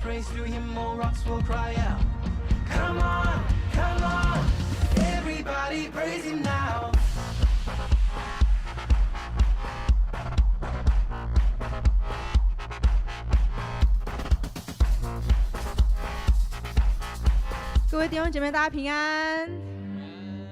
Praise to him, all rocks will cry out. Come on, come on, everybody praise him now. 各位弟兄姐妹，大家平安，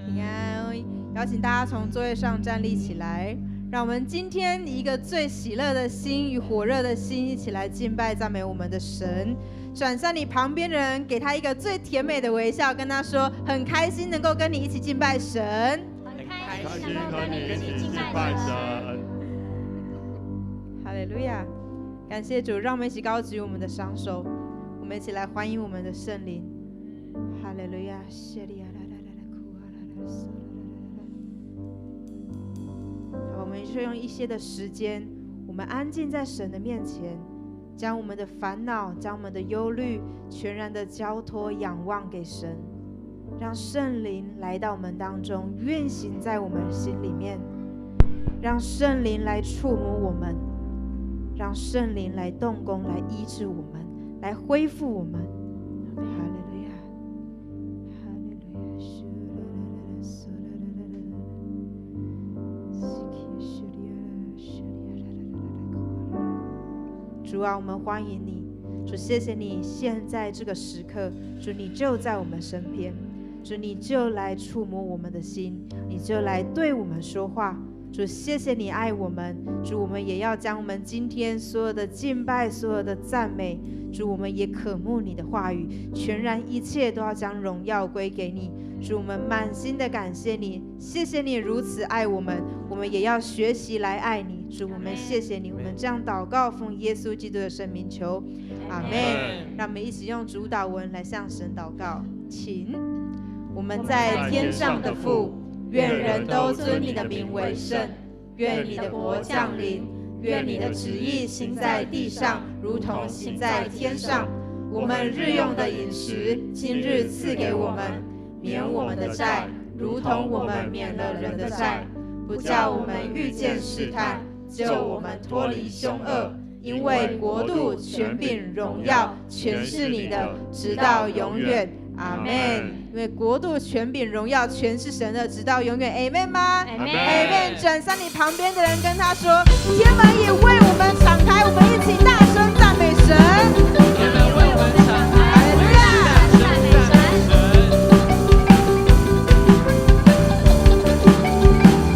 平安！邀请大家从座位上站立起来，让我们今天以一个最喜乐的心与火热的心，一起来敬拜赞美我们的神。转向你旁边的人，给他一个最甜美的微笑，跟他说：很开心能够跟你一起敬拜神，很开心能够跟你一起敬拜神。哈利路亚！感谢主，让我们一起高举我们的双手，我们一起来欢迎我们的圣灵。哈利路亚！我们就用一些的时间，我们安静在神的面前，将我们的烦恼，将我们的忧虑全然的交托仰望给神，让圣灵来到我们当中，运行在我们心里面，让圣灵来触摸我们，让圣灵来动工，来医治我们，来恢复我们。哈利路亚，哈利路亚。主啊，我们欢迎你。主，谢谢你现在这个时刻，主你就在我们身边，主你就来触摸我们的心，你就来对我们说话。主，谢谢你爱我们。主，我们也要将我们今天所有的敬拜，所有的赞美，主，我们也渴慕你的话语，全然一切都要将荣耀归给你。主，我们满心的感谢你，谢谢你如此爱我们，我们也要学习来爱你。主，我们谢谢你，我们这样祷告，奉耶稣基督的圣名求，阿们。让我们一起用主祷文来向神祷告，请。我们在天上的父，愿人都尊你的名为圣，愿你的国降临，愿你的旨意行在地上，如同行在天上。我们日用的饮食，今日赐给我们，免我们的债，如同我们免了人的债，不叫我们遇见试探，救我们脱离凶恶。因为国度、权柄、荣耀，全是你的，直到永远。阿们。因为国度、权柄、荣耀全是神的，直到永远。阿们吗？阿们。转向你旁边的人，跟他说：天门也为我们敞开，我们一起大声赞美神。天门为我们敞开，哈利路亚！赞美神。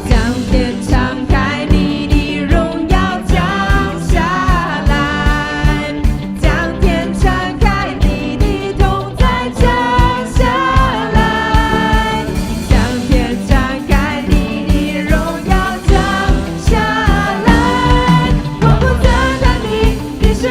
将天敞开，你的荣耀降下来，将天敞开，你的同在降下来，将天敞开，你的荣耀降下来。我不赞叹你，你是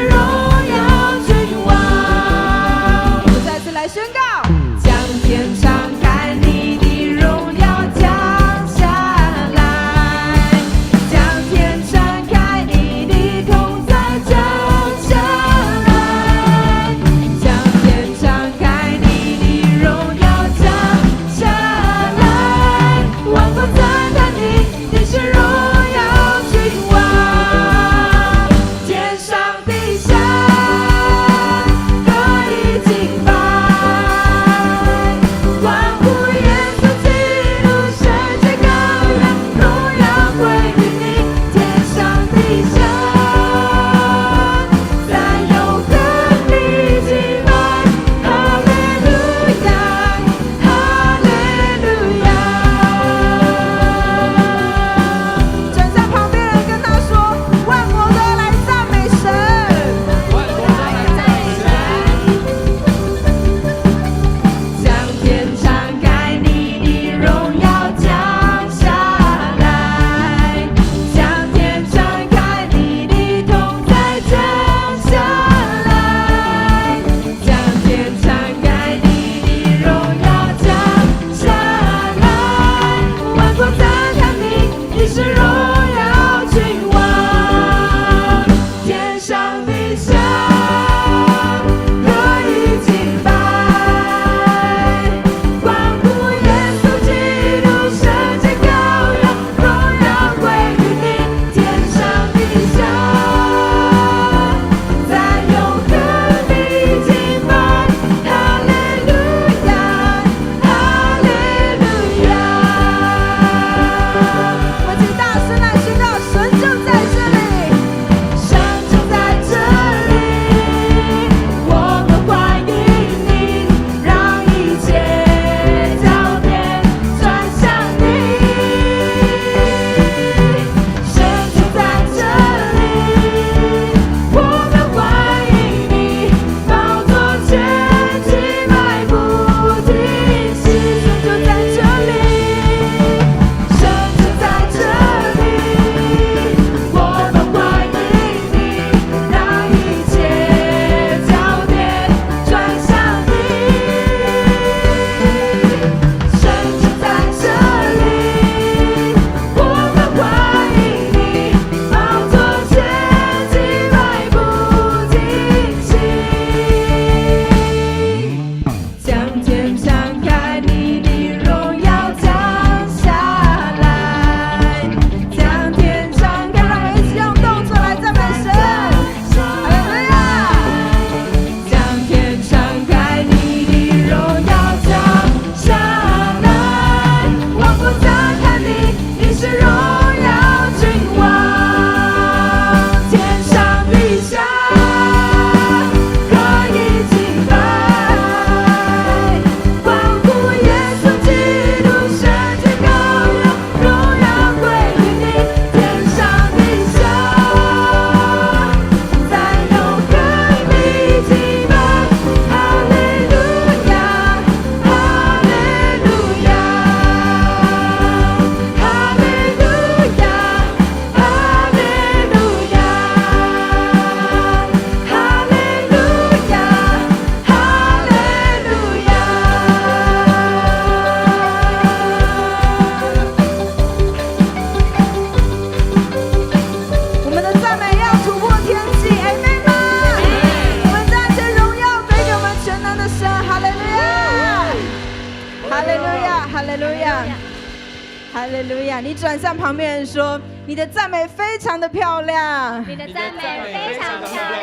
哈利路亚！你转向旁边人说：“你的赞美非常的漂亮。”你的赞美非常漂亮。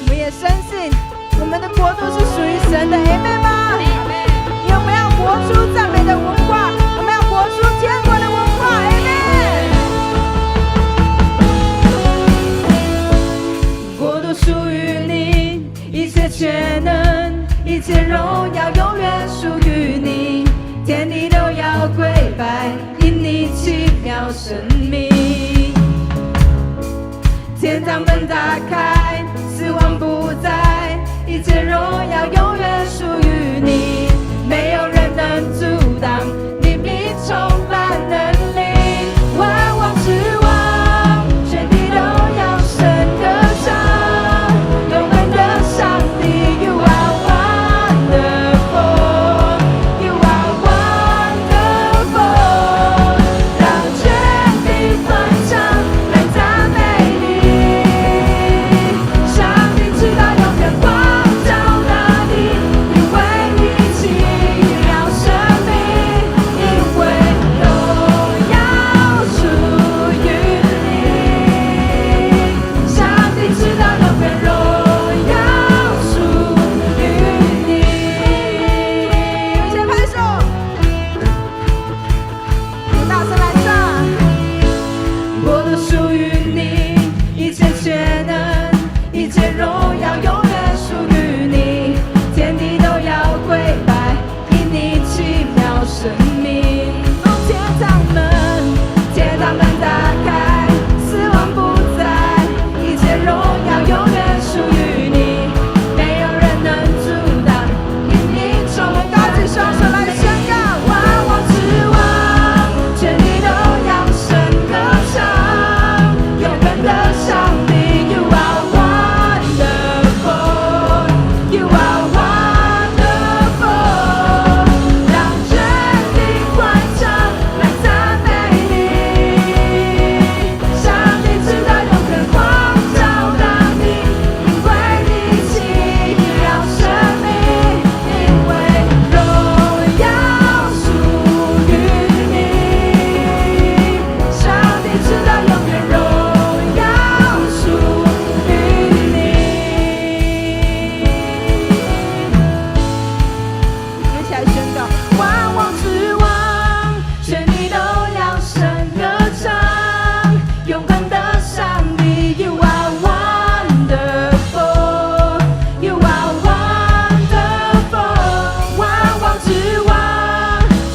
我们也深信，我们的国度是属于神的 ，Amen 吗？因为我们要活出赞美的文化，我们要活出天国的文化 ，Amen。国度属于你，一切全能，一切荣耀永远属于你，天地都要跪拜，因你奇妙生命。天堂门打开，死亡不在，一切荣耀永远属于你，没有人能阻挡你必充满能力，万王之王，全地都要神歌唱，永恒的上帝 You are wonderful You are wonderful 让全地欢唱来赞美你，上帝直到永远光照大地，因为你奇妙生命，因为荣耀属于你，上帝直到永远荣耀属于你。先拍手，大声来唱。国度属于你，一切全能，一切荣耀永远属于你，天地都要跪拜，因你奇妙生命。天堂门，天堂门打开，死亡不在，一切荣耀永远属于你，没有人能阻挡，因你充满。高举双手来宣告，万王之王，全地都要神歌唱，永恒的上帝 You are wonderful You are wonderful 让全地欢唱来赞美你，上帝直到永远光照大地，因为你奇妙生命，因为荣耀属于你，上帝直到永远荣耀属于你。我们一起来宣告，万王之王，全地都要神歌唱，永恒的上帝 You are wonderful You are wonderful 万王之王，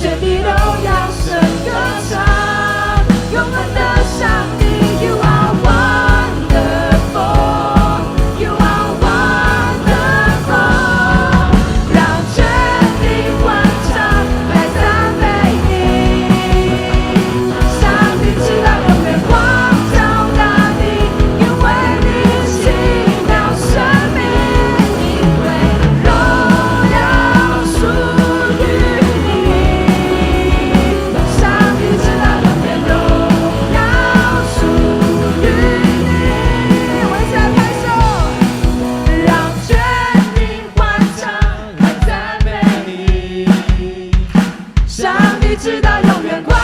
全地都要神歌唱，永恒的上帝 You are wonderful You are wonderful 让全地欢唱来赞美你，上帝直到永远光照大地，因为你奇妙生命，因为荣耀属于你，上帝直到永远荣耀属于你。我们一起来拍手，让全地欢唱来赞美你，上帝直到永远光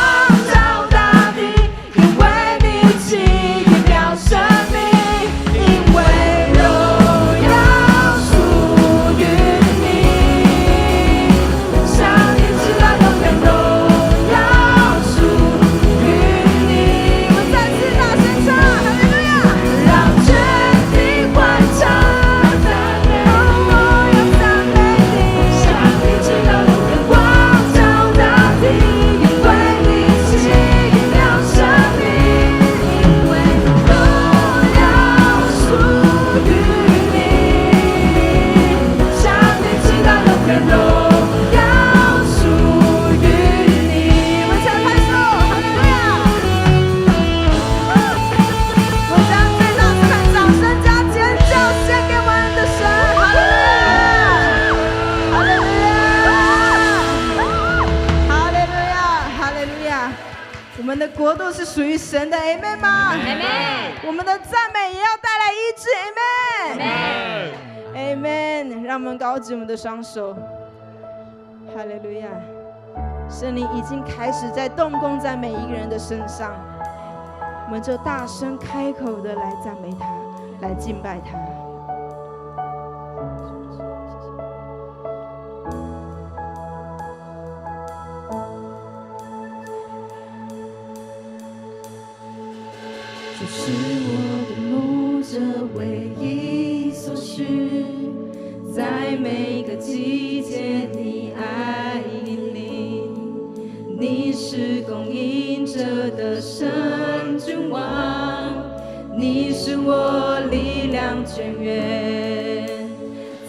照大地，因为你奇妙生命，因为荣耀属于你，上帝直到永远荣耀属于你。我们再次大声唱，哈利路亚！让全地欢唱，赞美我要赞美你，上帝直到永远光照大地，因为你奇妙生命，因为荣耀属于你，上帝直到永远荣耀属于你。我们再拍手，哈利路亚！我将最大声的掌声加尖叫献给我们的神，哈利路亚，哈利路亚，哈利路亚！我们的国度是属于神的 ，Amen 吗 Amen 我们的赞美也要带来医治 ，Amen。Amen，让我们高举我们的双手，哈利路亚。神灵已经开始在动工在每一个人的身上，我们就大声开口的来赞美他，来敬拜他。主是我的牧者，唯一所需，在每个季节你爱你，你是供应者的神君王，你是我力量泉源，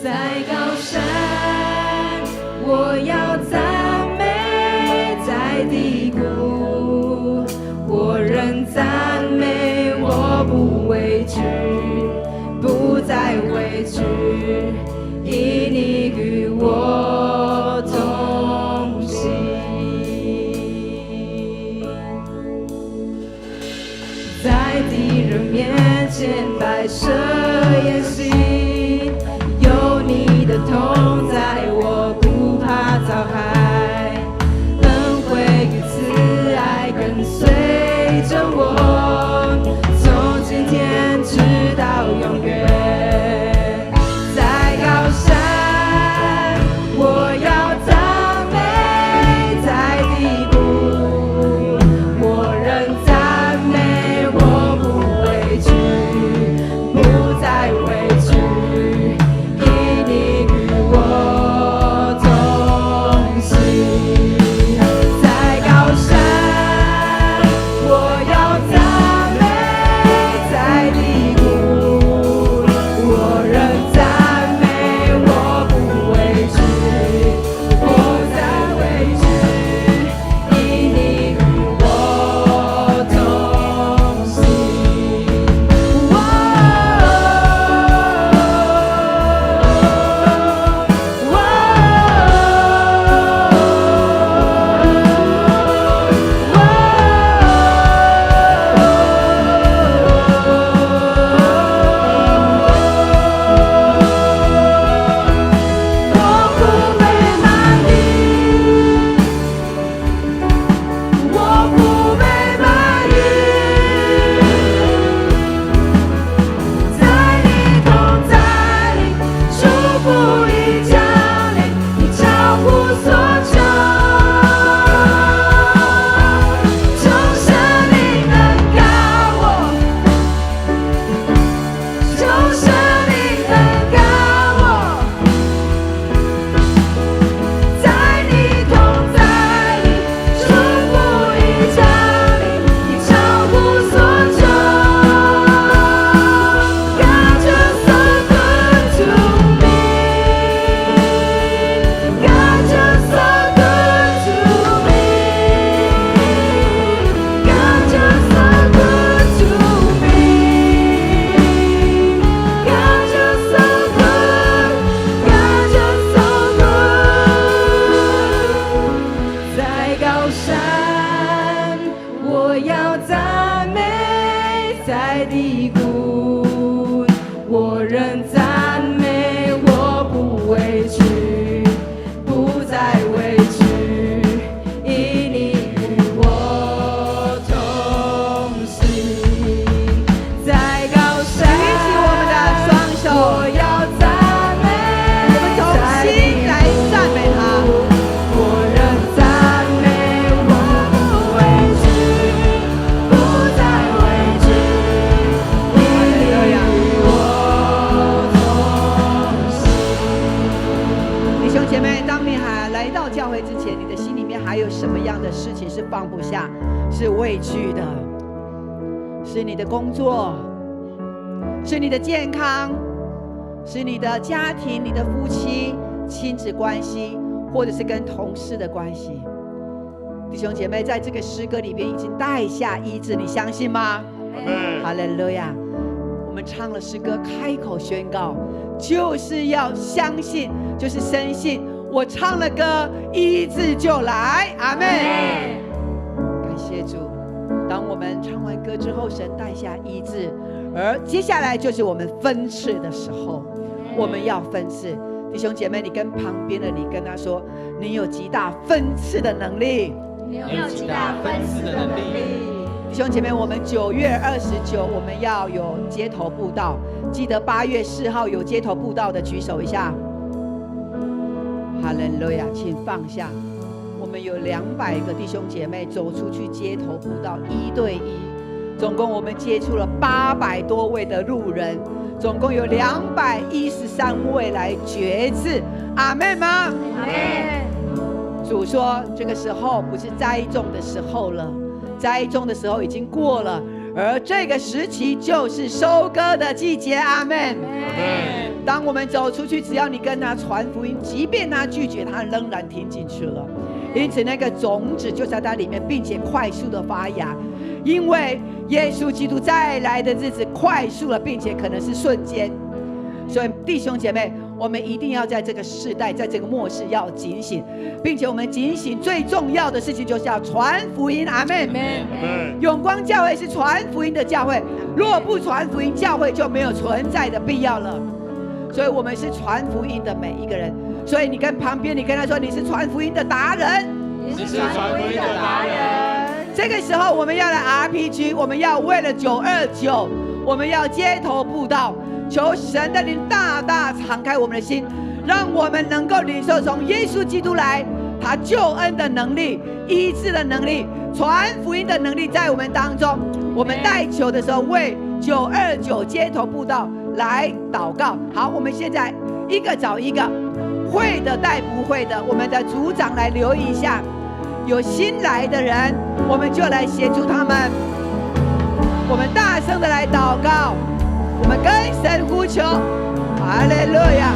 在高山我要赞美，在低谷我仍赞美，我不畏惧，不再畏惧，因你与我同行。在敌人面前摆设筵席，有你的同在，我不怕遭害，恩惠与慈爱跟随着我，从今天直到永远。在高山我要赞美，在低谷我仍赞美，我不畏惧，不再畏惧，因你与我同行。在高山我要赞美，在低谷我仍赞美，我不畏惧，不再畏惧，因你与我同行。我不被满意，在你同在里，祝福已降临，你超乎所求，求神灵恩膏我，求神灵恩膏我，在你同在里，祝福已降临，你超乎所求。God you're so good to me, God you're so good to me, God you're so good to me, God you're so good, God you're so good。在高山我要赞美，在低谷我仍赞美，我不畏惧，不再畏惧，因你与我同行。在高山举起我们的双手我要赞美，我们同心来赞美他。我仍赞美，我不畏惧，不再畏惧，因你与我同行。弟兄姐妹，当你还来到教会之前，你的心里面还有什么样的事情是放不下、是畏惧的？是你的工作，是你的健康，是你的家庭、你的夫妻、亲子关系，或者是跟同事的关系。弟兄姐妹，在这个诗歌里边已经带下医治，你相信吗？哈利路亚！我们唱了诗歌，开口宣告，就是要相信，就是深信。我唱了歌，医治就来，阿们。感谢主。当我们唱完歌之后，神带下医治，而接下来就是我们分赐的时候，我们要分赐。弟兄姐妹，你跟旁边的你跟他说，你有极大分赐的能力。你有极大分赐的能力。弟兄姐妹，我们9月29我们要有街头布道，记得8月4号有街头布道的举手一下。哈利路亚，请放下。我们有200个弟兄姐妹走出去街头布道，1对1，总共我们接触了800多位的路人，总共有213位来决志。阿们吗？阿们。主说，这个时候不是栽种的时候了，栽种的时候已经过了，而这个时期就是收割的季节。阿们。当我们走出去，只要你跟他传福音，即便他拒绝，他仍然听进去了。因此那个种子就在他里面，并且快速的发芽，因为耶稣基督再来的日子快速了，并且可能是瞬间。所以弟兄姐妹，我们一定要在这个世代，在这个末世要警醒，并且我们警醒最重要的事情就是要传福音。阿们。永光教会是传福音的教会，若不传福音，教会就没有存在的必要了。所以我们是传福音的每一个人。所以你跟旁边，你跟他说，你是传福音的达人，你是传福音的达人。这个时候我们要来 RPG， 我们要为了929，我们要街头布道，求神的灵大大敞开我们的心，让我们能够领受从耶稣基督来他救恩的能力、医治的能力、传福音的能力在我们当中。我们代求的时候，为929街头布道来祷告。好，我们现在一个找一个，会的带不会的，我们的组长来留意一下。有新来的人，我们就来协助他们。我们大声的来祷告，我们跟神呼求，哈利路亚。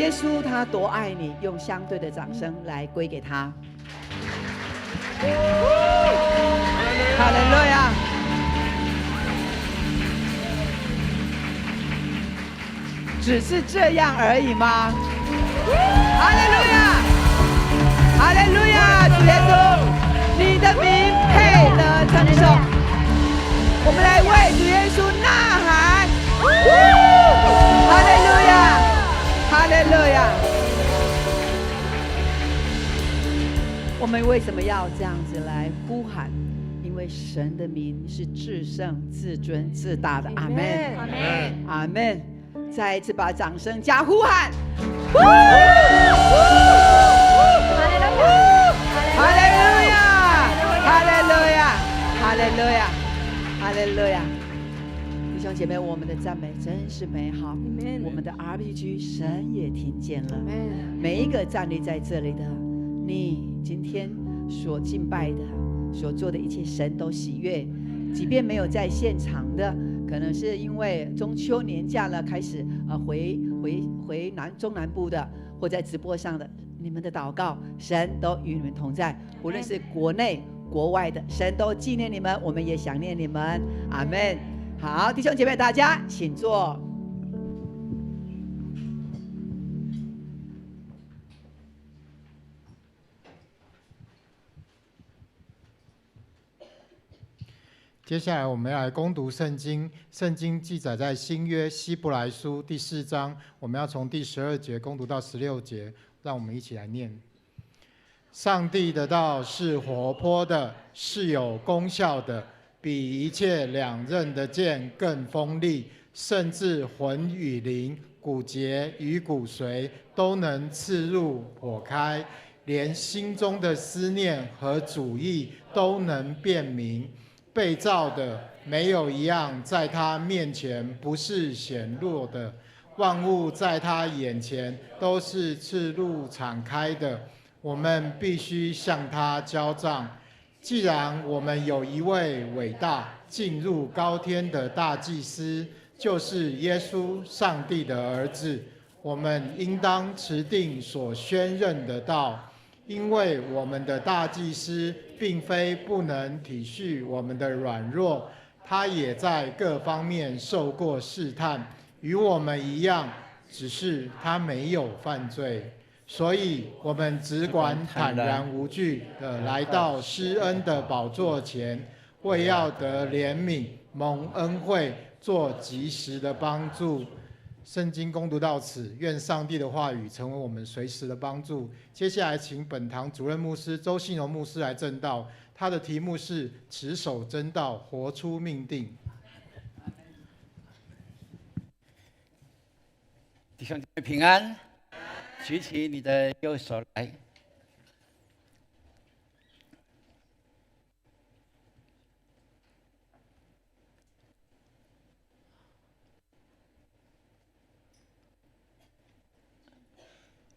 耶稣他多爱你，用相对的掌声来归给他。哈利路亚！只是这样而已吗？哈利路亚！哈利路亚！主耶稣，你的名配得称颂。我们来为主耶稣呐喊！哈利路亚！哈利路亚！我们为什么要这样子来呼喊？因为神的名是至圣、至尊、至大的。阿门！阿门！阿门！再一次把掌声加呼喊！哈哈利路亚！哈利路亚！哈利路亚！哈利路亚！弟兄姐妹，我们的赞美真是美好。我们的 RPG 神也听见了。每一个站立在这里的你，今天所敬拜的、所做的一切，神都喜悦。即便没有在现场的，可能是因为中秋年假了，开始回中南部的，或在直播上的，你们的祷告，神都与你们同在。无论是国内国外的，神都纪念你们，我们也想念你们。阿们。好，弟兄姐妹，大家请坐。接下来我们要来攻读圣经，圣经记载在新约希伯来书第4章，我们要从第12节攻读到16节，让我们一起来念。上帝的道是活泼的，是有功效的，比一切两刃的剑更锋利，甚至魂与灵、骨节与骨髓都能刺入剖开，连心中的思念和主意都能辨明。被造的没有一样在他面前不是显露的，万物在他眼前都是赤露敞开的，我们必须向他交账。既然我们有一位伟大进入高天的大祭司，就是耶稣上帝的儿子，我们应当持定所宣认的道，因为我们的大祭司并非不能体恤我们的软弱，他也在各方面受过试探，与我们一样，只是他没有犯罪。所以我们只管坦然无惧地来到施恩的宝座前，为要得怜悯、蒙恩惠，做及时的帮助。圣经攻读到此，愿上帝的话语成为我们随时的帮助。接下来请本堂主任牧师周信荣牧师来证道，他的题目是持守真道，活出命定。弟兄姐妹平安，举起你的右手来。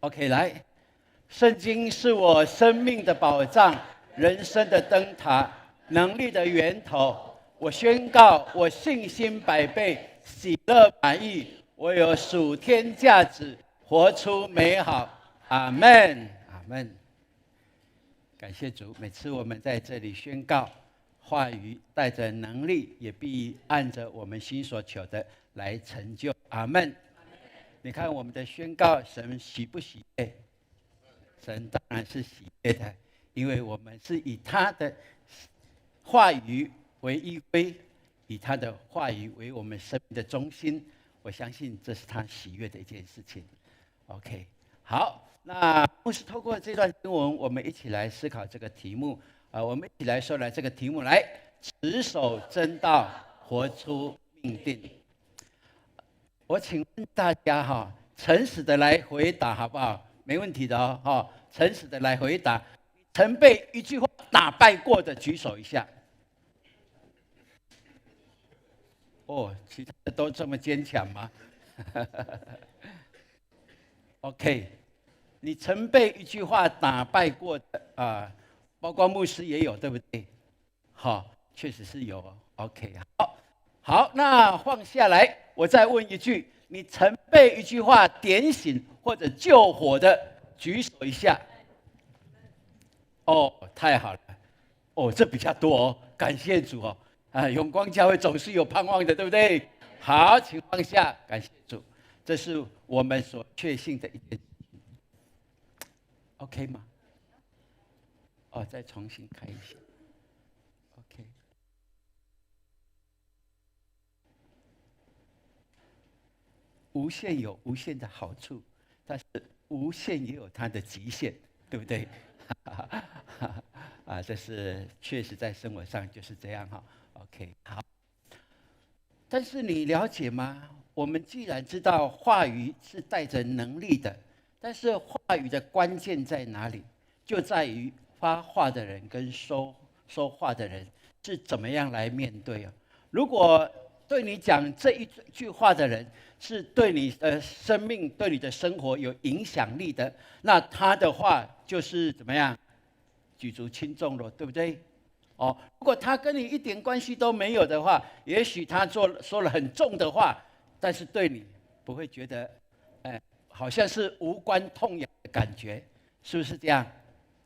OK， 来，圣经是我生命的保障，人生的灯塔，能力的源头。我宣告，我信心百倍，喜乐满溢，我有属天价值，活出美好。阿们，阿们。感谢主，每次我们在这里宣告话语，带着能力，也必按着我们心所求的来成就。阿们。你看我们的宣告，神喜不喜悦？神当然是喜悦的，因为我们是以他的话语为依归，以他的话语为我们生命的中心。我相信这是他喜悦的一件事情。OK， 好，那牧师透过这段经文，我们一起来思考这个题目。我们一起来说来这个题目，来持守真道，活出命定。我请问大家诚实的来回答好不好？没问题的哦，诚实的来回答。曾被一句话打败过的举手一下。哦，其他的都这么坚强吗？OK， 你曾被一句话打败过的包括牧师也有，对不对？好，确实是有。OK， 好，那放下来，我再问一句：你曾被一句话点醒或者救火的，举手一下。哦，太好了，哦，这比较多哦，感谢主哦。永光教会总是有盼望的，对不对？好，请放下，感谢主，这是我们所确信的一件事情。OK 吗？哦，再重新开一下。OK。无限有无限的好处，但是无限也有它的极限，对不对？这是确实在生活上就是这样哈。OK， 好。但是你了解吗？我们既然知道话语是带着能力的，但是话语的关键在哪里？就在于发话的人跟说话的人是怎么样来面对啊？如果对你讲这一句话的人是对你的生命、对你的生活有影响力的，那他的话就是怎么样？举足轻重了，对不对？哦，如果他跟你一点关系都没有的话，也许他说了很重的话，但是对你不会觉得，好像是无关痛痒的感觉，是不是这样？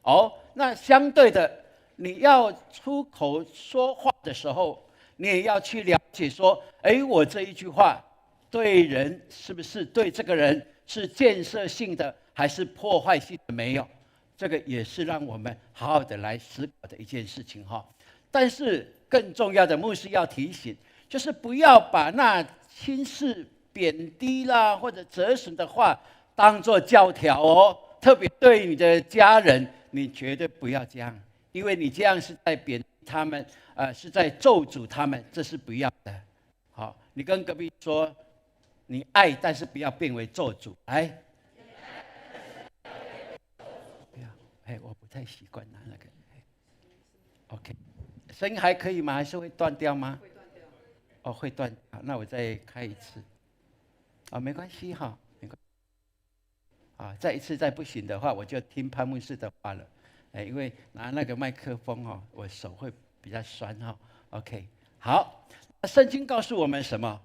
哦，那相对的，你要出口说话的时候，你也要去了解说，我这一句话对人是不是对这个人是建设性的，还是破坏性的？没有。这个也是让我们好好的来思考的一件事情哈。但是更重要的，牧师要提醒，就是不要把那轻视、贬低啦或者折损的话当作教条哦。特别对你的家人，你绝对不要这样，因为你这样是在贬低他们，是在咒诅他们，这是不要的。好，你跟隔壁说，你爱，但是不要变为咒诅，来。我不太习惯拿那个。OK， 声音还可以吗？还是会断掉吗？会断掉。哦，会断掉。那我再开一次。没关系哈，没关系。再一次再不行的话，我就听潘牧师的话了。因为拿那个麦克风我手会比较酸哈。OK， 好。圣经告诉我们什么？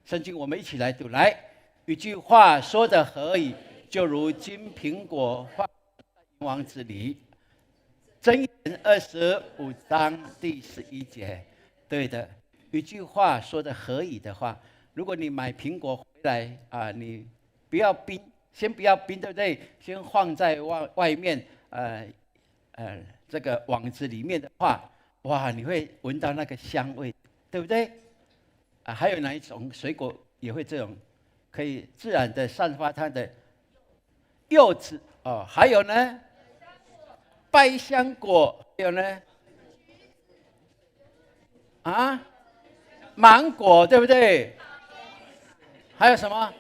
圣经我们一起来读。来，一句话说得何以，就如金苹果放王子里。箴言25章第11节，对的，一句话说的何以的话，如果你买苹果回来你不要冰，先不要冰，对不对？先放在外面，这个网子里面的话，哇，你会闻到那个香味，对不对？还有哪一种水果也会这种，可以自然的散发它的柚子还有呢？百香果，还有呢？芒果，对不对？还有什么？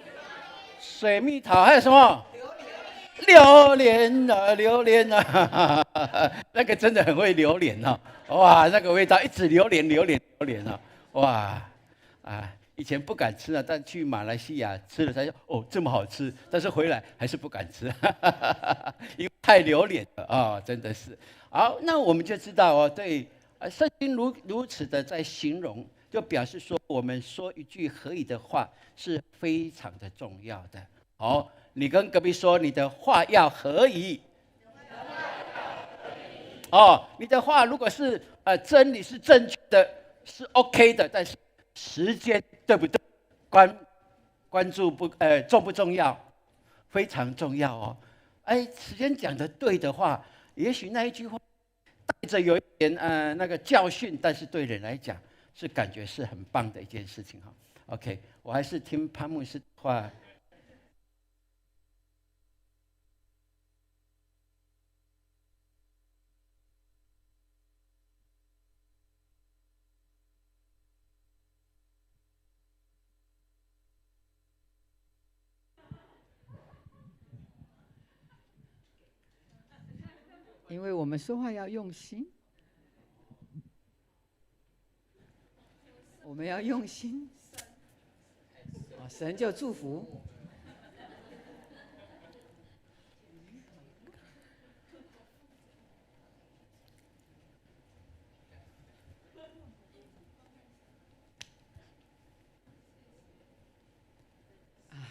水蜜桃，还有什么？榴莲那个真的很会榴莲哇，那个味道一直榴莲哇以前不敢吃但去马来西亚吃了才说这么好吃，但是回来还是不敢吃，因为太榴莲了真的是。好，那我们就知道对，圣经如此的在形容，就表示说我们说一句合宜的话是非常的重要的。好，你跟隔壁说你的话要合宜。你的话如果是真理是正确的，是 OK 的，但是时间对不对？关注重不重要？非常重要时间讲的对的话，也许那一句话带着有一点那个教训，但是对人来讲是感觉是很棒的一件事情OK， 我还是听潘牧师的话。因为我们说话要用心，我们要用心，神就祝福。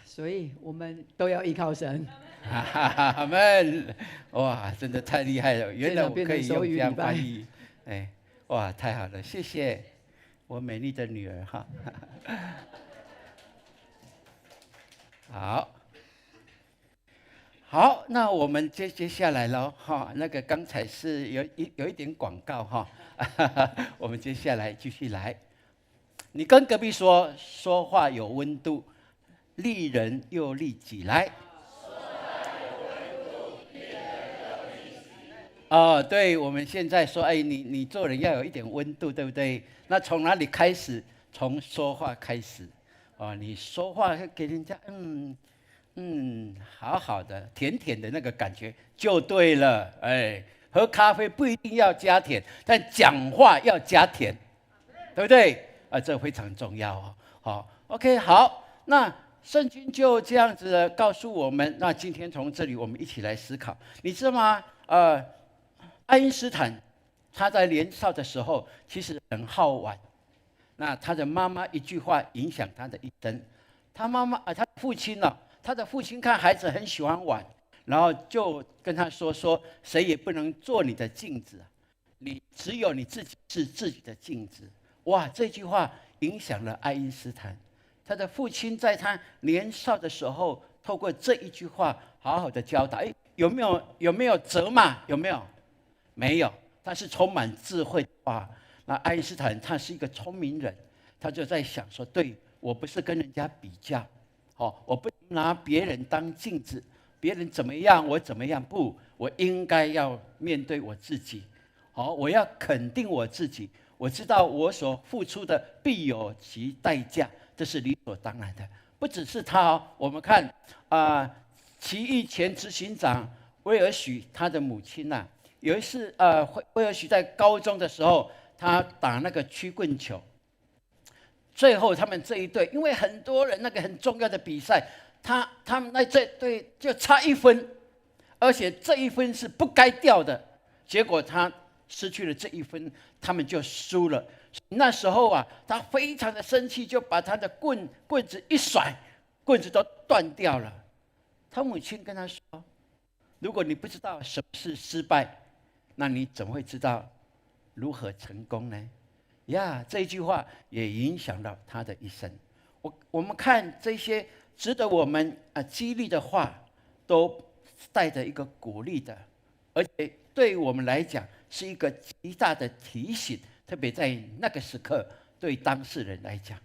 所以我们都要依靠神。阿门！哇，真的太厉害了！原来我可以用这样翻译，哎，哇，太好了，谢谢我美丽的女儿哈。好，那我们接下来了哈。那个刚才是有一点广告哈，我们接下来继续来。你跟隔壁说话有温度，利人又利己，来。对，我们现在说，哎，你做人要有一点温度，对不对？那从哪里开始？从说话开始。你说话给人家，好好的，甜甜的那个感觉就对了。哎，喝咖啡不一定要加甜，但讲话要加甜，对不对？这非常重要哦。好 ，OK， 好，那圣经就这样子的告诉我们。那今天从这里我们一起来思考，你知道吗？爱因斯坦他在年少的时候其实很好玩，那他的妈妈一句话影响他的一生。他父亲呢，他的父亲看孩子很喜欢玩，然后就跟他说谁也不能做你的镜子，你只有你自己是自己的镜子。哇，这句话影响了爱因斯坦。他的父亲在他年少的时候，透过这一句话好好的教导。有没有责骂？有没有？没有，他是充满智慧的话。那爱因斯坦他是一个聪明人，他就在想说：对，我不是跟人家比较，我不拿别人当镜子，别人怎么样我怎么样，不，我应该要面对我自己。我要肯定我自己，我知道我所付出的必有其代价，这是理所当然的。不只是他哦，我们看起义前执行长威尔许他的母亲呐，有一次威尔许在高中的时候，他打那个曲棍球，最后他们这一队因为很多人那个很重要的比赛，他们那这队就差1分，而且这1分是不该掉的，结果他失去了这1分，他们就输了。那时候他非常的生气，就把他的棍子一甩，棍子都断掉了。他母亲跟他说：如果你不知道什么是失败，那你怎么会知道如何成功呢？这一句话也影响到他的一生。我们看这些值得我们激励的话，都带着一个鼓励的，而且对我们来讲是一个极大的提醒，特别在那个时刻，对当事人来讲，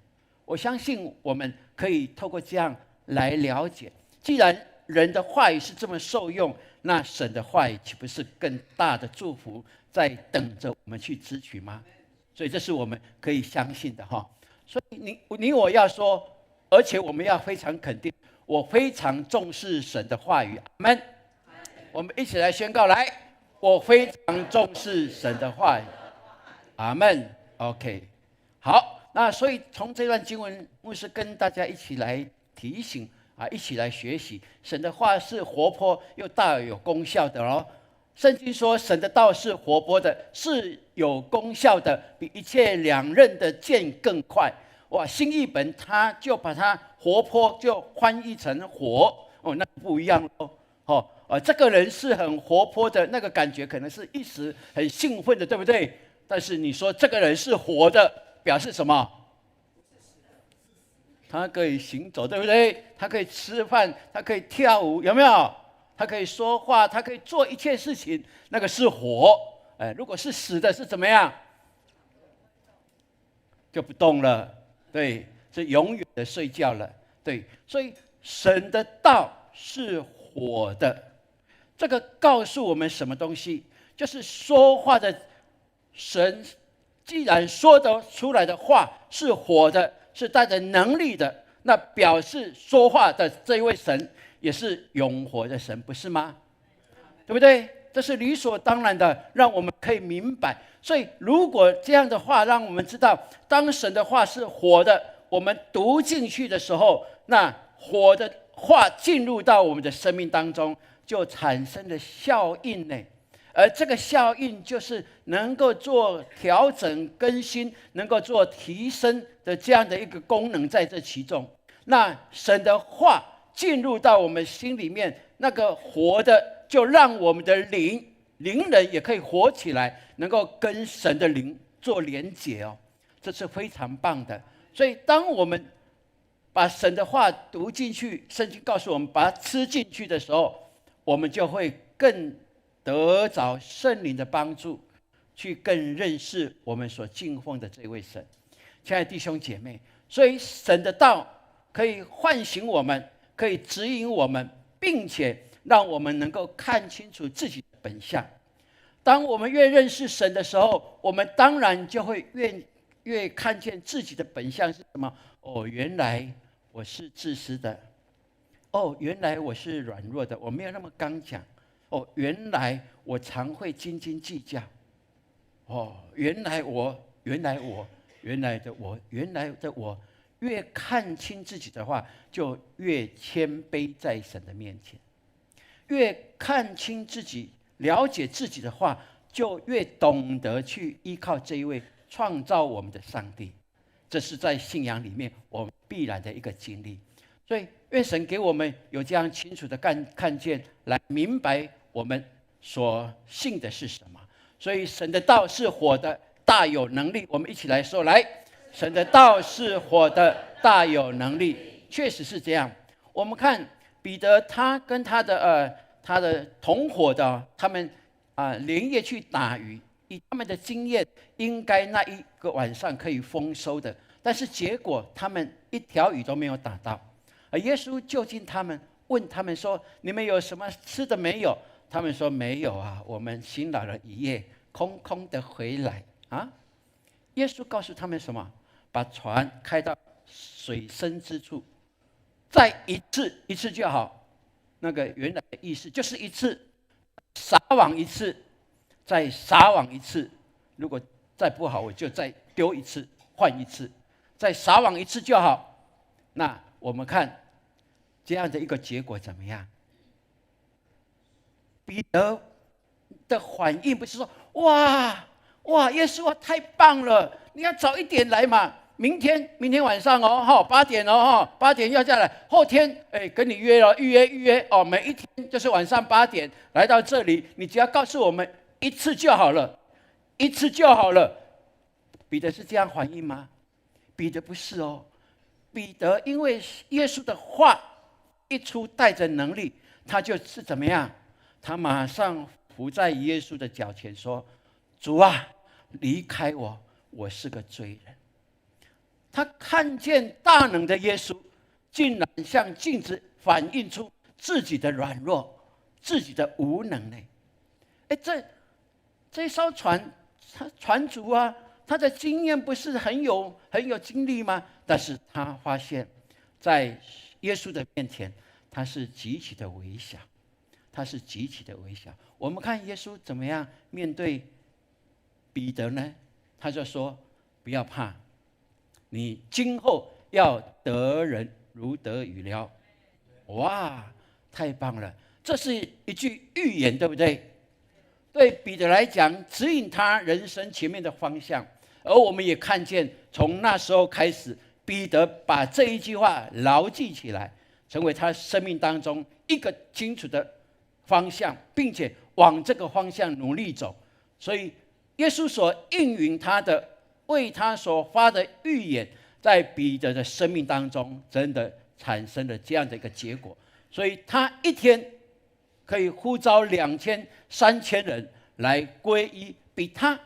我相信我们可以透过这样来了解，既然人的话语是这么受用，那神的话语岂不是更大的祝福在等着我们去支取吗？所以这是我们可以相信的哈。所以你我要说，而且我们要非常肯定，我非常重视神的话语。阿们。我们一起来宣告，来，我非常重视神的话语。阿们。OK， 好，那所以从这段经文，牧师跟大家一起来提醒一起来学习，神的话是活泼又大有功效的哦。圣经说，神的道是活泼的，是有功效的，比一切两刃的剑更快。哇，新译本他就把它活泼就翻译成活那不一样喽。这个人是很活泼的，那个感觉可能是一时很兴奋的，对不对？但是你说这个人是活的，表示什么？他可以行走，对不对？他可以吃饭，他可以跳舞，有没有？他可以说话，他可以做一切事情，那个是活。如果是死的，是怎么样？就不动了，对，是永远的睡觉了，对。所以神的道是活的，这个告诉我们什么东西？就是说话的神，既然说得出来的话是活的，是带着能力的，那表示说话的这一位神也是永活的神，不是吗？对不对？这是理所当然的，让我们可以明白。所以如果这样的话让我们知道，当神的话是活的，我们读进去的时候，那活的话进入到我们的生命当中，就产生了效应呢。而这个效应就是能够做调整更新，能够做提升的这样的一个功能在这其中。那神的话进入到我们心里面，那个活的，就让我们的灵人也可以活起来，能够跟神的灵做连结哦，这是非常棒的。所以，当我们把神的话读进去，圣经告诉我们把它吃进去的时候，我们就会更得着圣灵的帮助，去更认识我们所敬奉的这位神。亲爱的弟兄姐妹，所以神的道可以唤醒我们，可以指引我们，并且让我们能够看清楚自己的本相。当我们越认识神的时候，我们当然就会越看见自己的本相是什么。哦，原来我是自私的。哦，原来我是软弱的，我没有那么刚强。哦，原来我常会斤斤计较。哦，原来的我，越看清自己的话，就越谦卑在神的面前；越看清自己、了解自己的话，就越懂得去依靠这一位创造我们的上帝。这是在信仰里面我们必然的一个经历。所以，愿神给我们有这样清楚的看见，来明白我们所信的是什么。所以，神的道是活的，大有能力。我们一起来说，来，神的道是活的，大有能力，确实是这样。我们看彼得，他跟他的同伙的，他们连夜去打鱼，以他们的经验，应该那一个晚上可以丰收的，但是结果他们一条鱼都没有打到。而耶稣就近他们，问他们说：“你们有什么吃的没有？”他们说：“没有啊，我们辛劳了一夜，空空的回来啊。”耶稣告诉他们什么？把船开到水深之处，再一次就好。那个原来的意思就是一次，撒网一次，再撒网一次。如果再不好，我就再丢一次，换一次，再撒网一次就好。那我们看这样的一个结果怎么样？彼得的反应不是说哇，耶稣啊，太棒了！你要早一点来嘛，明天晚上哦，8点哦，8点要下来，后天跟你约了，预约哦，每一天就是晚上8点来到这里，你只要告诉我们一次就好了，一次就好了。彼得是这样反应吗？彼得不是哦，彼得因为耶稣的话一出，带着能力，他就是怎么样？他马上伏在耶稣的脚前说：“主啊，离开我，我是个罪人。”他看见大能的耶稣，竟然像镜子反映出自己的软弱、自己的无能呢。这艘船主啊，他的经验不是很有经历吗？但是他发现，在耶稣的面前，他是极其的微小。我们看耶稣怎么样面对彼得呢？他就说：“不要怕，你今后要得人如得鱼了。”哇，太棒了！这是一句预言，对不对？对彼得来讲，指引他人生前面的方向。而我们也看见，从那时候开始，彼得把这一句话牢记起来，成为他生命当中一个清楚的方向，并且往这个方向努力走。所以耶稣所应允他的，为他所发的预言，在彼得的生命当中真的产生了这样的一个结果。所以他一天可以呼召2000、3000人来皈依，比他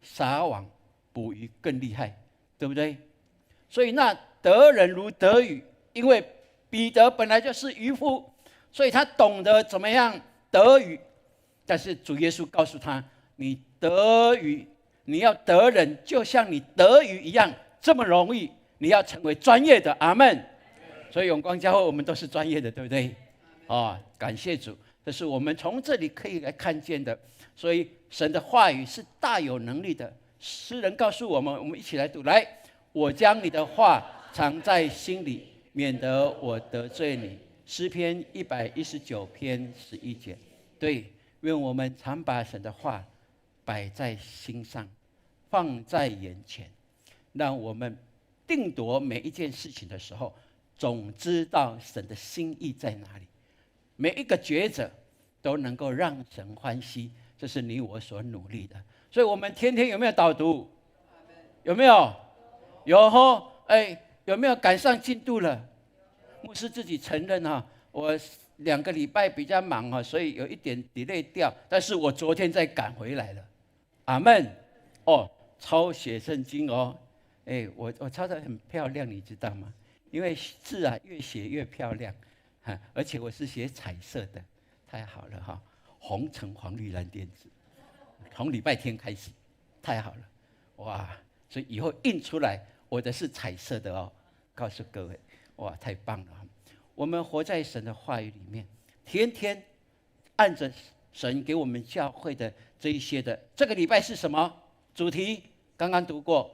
撒网捕鱼更厉害，对不对？所以那得人如得鱼，因为彼得本来就是渔夫，所以他懂得怎么样得鱼。但是主耶稣告诉他：“你得鱼，你要得人，就像你得鱼一样，这么容易。你要成为专业的。”阿们。所以永光教会我们都是专业的，对不对？感谢主，这是我们从这里可以来看见的。所以神的话语是大有能力的。诗人告诉我们，我们一起来读：来，我将你的话藏在心里，免得我得罪你。诗篇119篇11节。对，愿我们常把神的话摆在心上，放在眼前，让我们定夺每一件事情的时候，总知道神的心意在哪里。每一个抉择都能够让神欢喜，这是你我所努力的。所以我们天天有没有导读？有没有？有哦。有没有赶上进度了？牧师自己承认我2个礼拜比较忙所以有一点 delay 掉，但是我昨天再赶回来了。阿们。抄写圣经我抄得很漂亮，你知道吗？因为字越写越漂亮，而且我是写彩色的，太好了红橙黄绿蓝靛紫，从礼拜天开始，太好了，哇！所以以后印出来我的是彩色的告诉各位，哇，太棒了！我们活在神的话语里面，天天按着神给我们教会的这一些的。这个礼拜是什么主题？刚刚读过，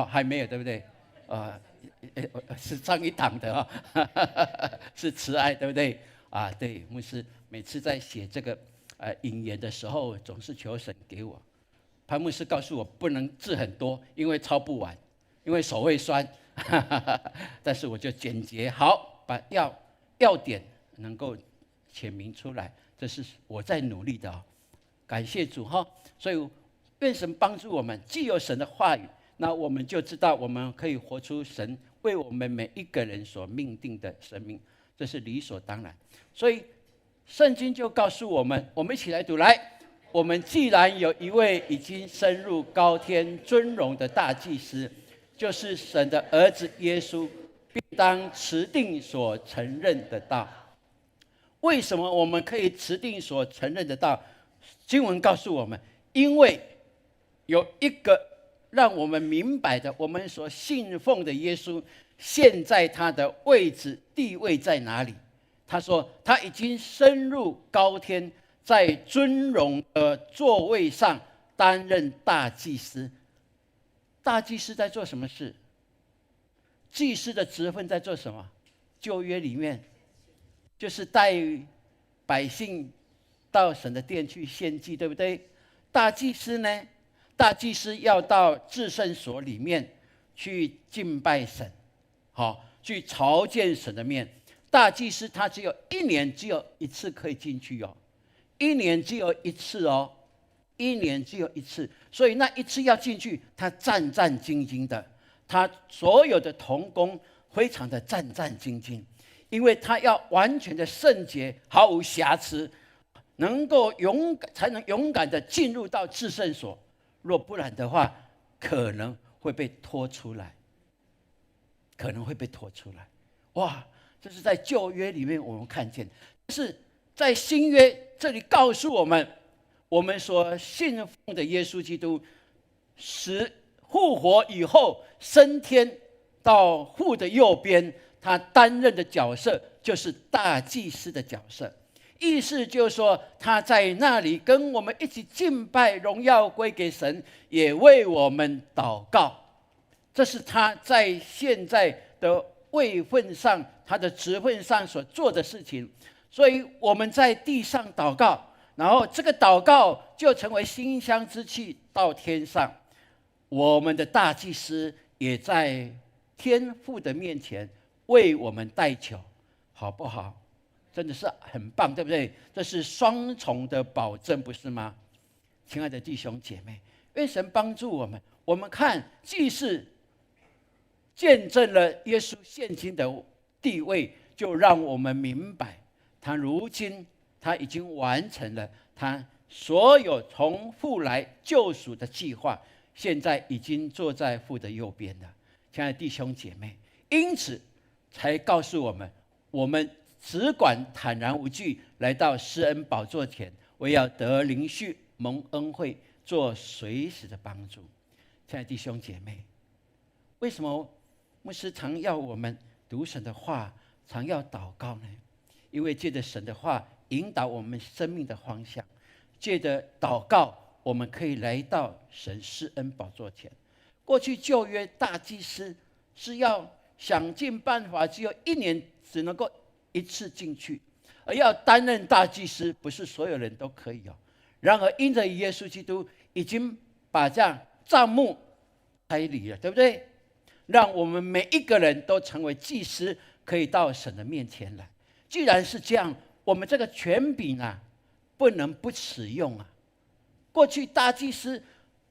还没有，对不对？是上一堂的是慈爱，对不对？对，牧师每次在写这个引言的时候，总是求神给我。潘牧师告诉我不能字很多，因为抄不完，因为手会酸。但是我就简洁好，把要点能够显明出来，这是我在努力的感谢主所以愿神帮助我们，既有神的话语，那我们就知道我们可以活出神为我们每一个人所命定的生命，这是理所当然。所以圣经就告诉我们，我们一起来读来。我们既然有一位已经升入高天尊荣的大祭司，就是神的儿子耶稣，必当持定所承认的道。为什么我们可以持定所承认的道？经文告诉我们，因为有一个让我们明白的，我们所信奉的耶稣，现在他的位置地位在哪里？他说他已经升入高天，在尊荣的座位上担任大祭司。大祭司在做什么事？祭司的职分在做什么？旧约里面就是带百姓到神的殿去献祭，对不对？大祭司呢？大祭司要到至圣所里面去敬拜神，去朝见神的面。大祭司他只有1年只有1次可以进去1年只有1次1年只有1次，所以那1次要进去，他战战兢兢的，他所有的同工非常的战战兢兢，因为他要完全的圣洁，毫无瑕疵，才能勇敢的进入到至圣所。若不然的话，可能会被拖出来，哇！这是在旧约里面我们看见，但是在新约这里告诉我们，我们所信奉的耶稣基督使复活以后升天到父的右边，他担任的角色就是大祭司的角色。意思就是说，他在那里跟我们一起敬拜，荣耀归给神，也为我们祷告。这是他在现在的位分上，他的职分上所做的事情。所以我们在地上祷告，然后这个祷告就成为馨香之气到天上。我们的大祭司也在天父的面前为我们代求，好不好？真的是很棒，对不对？这是双重的保证，不是吗？亲爱的弟兄姐妹，愿神帮助我们。我们看祭司见证了耶稣现今的地位，就让我们明白，他如今他已经完成了他所有从父来救赎的计划，现在已经坐在父的右边了。亲爱的弟兄姐妹，因此才告诉我们，我们只管坦然无惧来到施恩宝座前，为要得灵恤蒙恩惠，做随时的帮助。亲爱的弟兄姐妹，为什么牧师常要我们读神的话，常要祷告呢？因为借着神的话引导我们生命的方向，借着祷告我们可以来到神施恩宝座前。过去旧约大祭司是要想尽办法，只有1年只能够1次进去，而要担任大祭司不是所有人都可以然而因着耶稣基督已经把这样帐幕开离了，对不对？让我们每一个人都成为祭司，可以到神的面前来。既然是这样，我们这个权柄啊，不能不使用啊。过去大祭司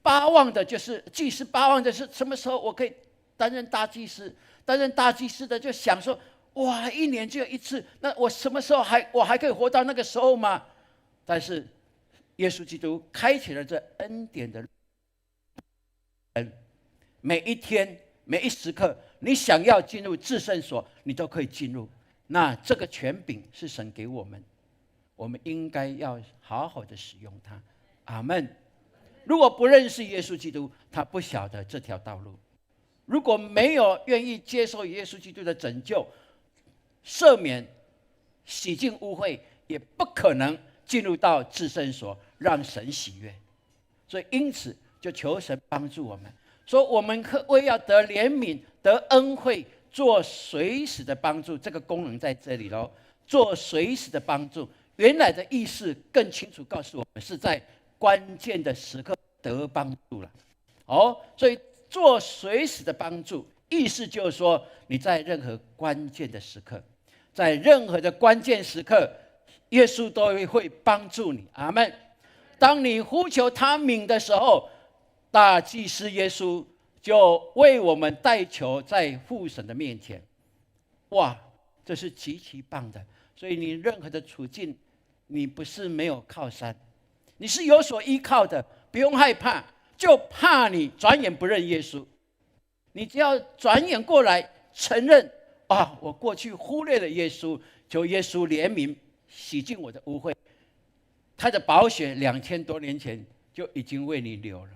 巴望的就是祭司巴望的是什么时候我可以担任大祭司？担任大祭司的就想说，哇，一年就有一次，那我什么时候我还可以活到那个时候吗？但是耶稣基督开启了这恩典的人，每一天每一时刻，你想要进入至圣所，你都可以进入。那这个权柄是神给我们，我们应该要好好的使用它。阿们。如果不认识耶稣基督，他不晓得这条道路。如果没有愿意接受耶稣基督的拯救、赦免、洗净污秽，也不可能进入到至圣所，让神喜悦。所以因此就求神帮助我们，说我们为要得怜悯、得恩惠，做随时的帮助。这个功能在这里咯，做随时的帮助。原来的意思更清楚告诉我们，是在关键的时刻得帮助了。所以做随时的帮助，意思就是说，你在任何关键的时刻，在任何的关键时刻，耶稣都会帮助你。阿们。当你呼求他名的时候，大祭司耶稣就为我们代求在父神的面前。哇，这是极其棒的。所以你任何的处境，你不是没有靠山，你是有所依靠的，不用害怕。就怕你转眼不认耶稣，你只要转眼过来承认啊，我过去忽略了耶稣，求耶稣怜悯，洗净我的污秽。他的宝血2000多年前就已经为你流了，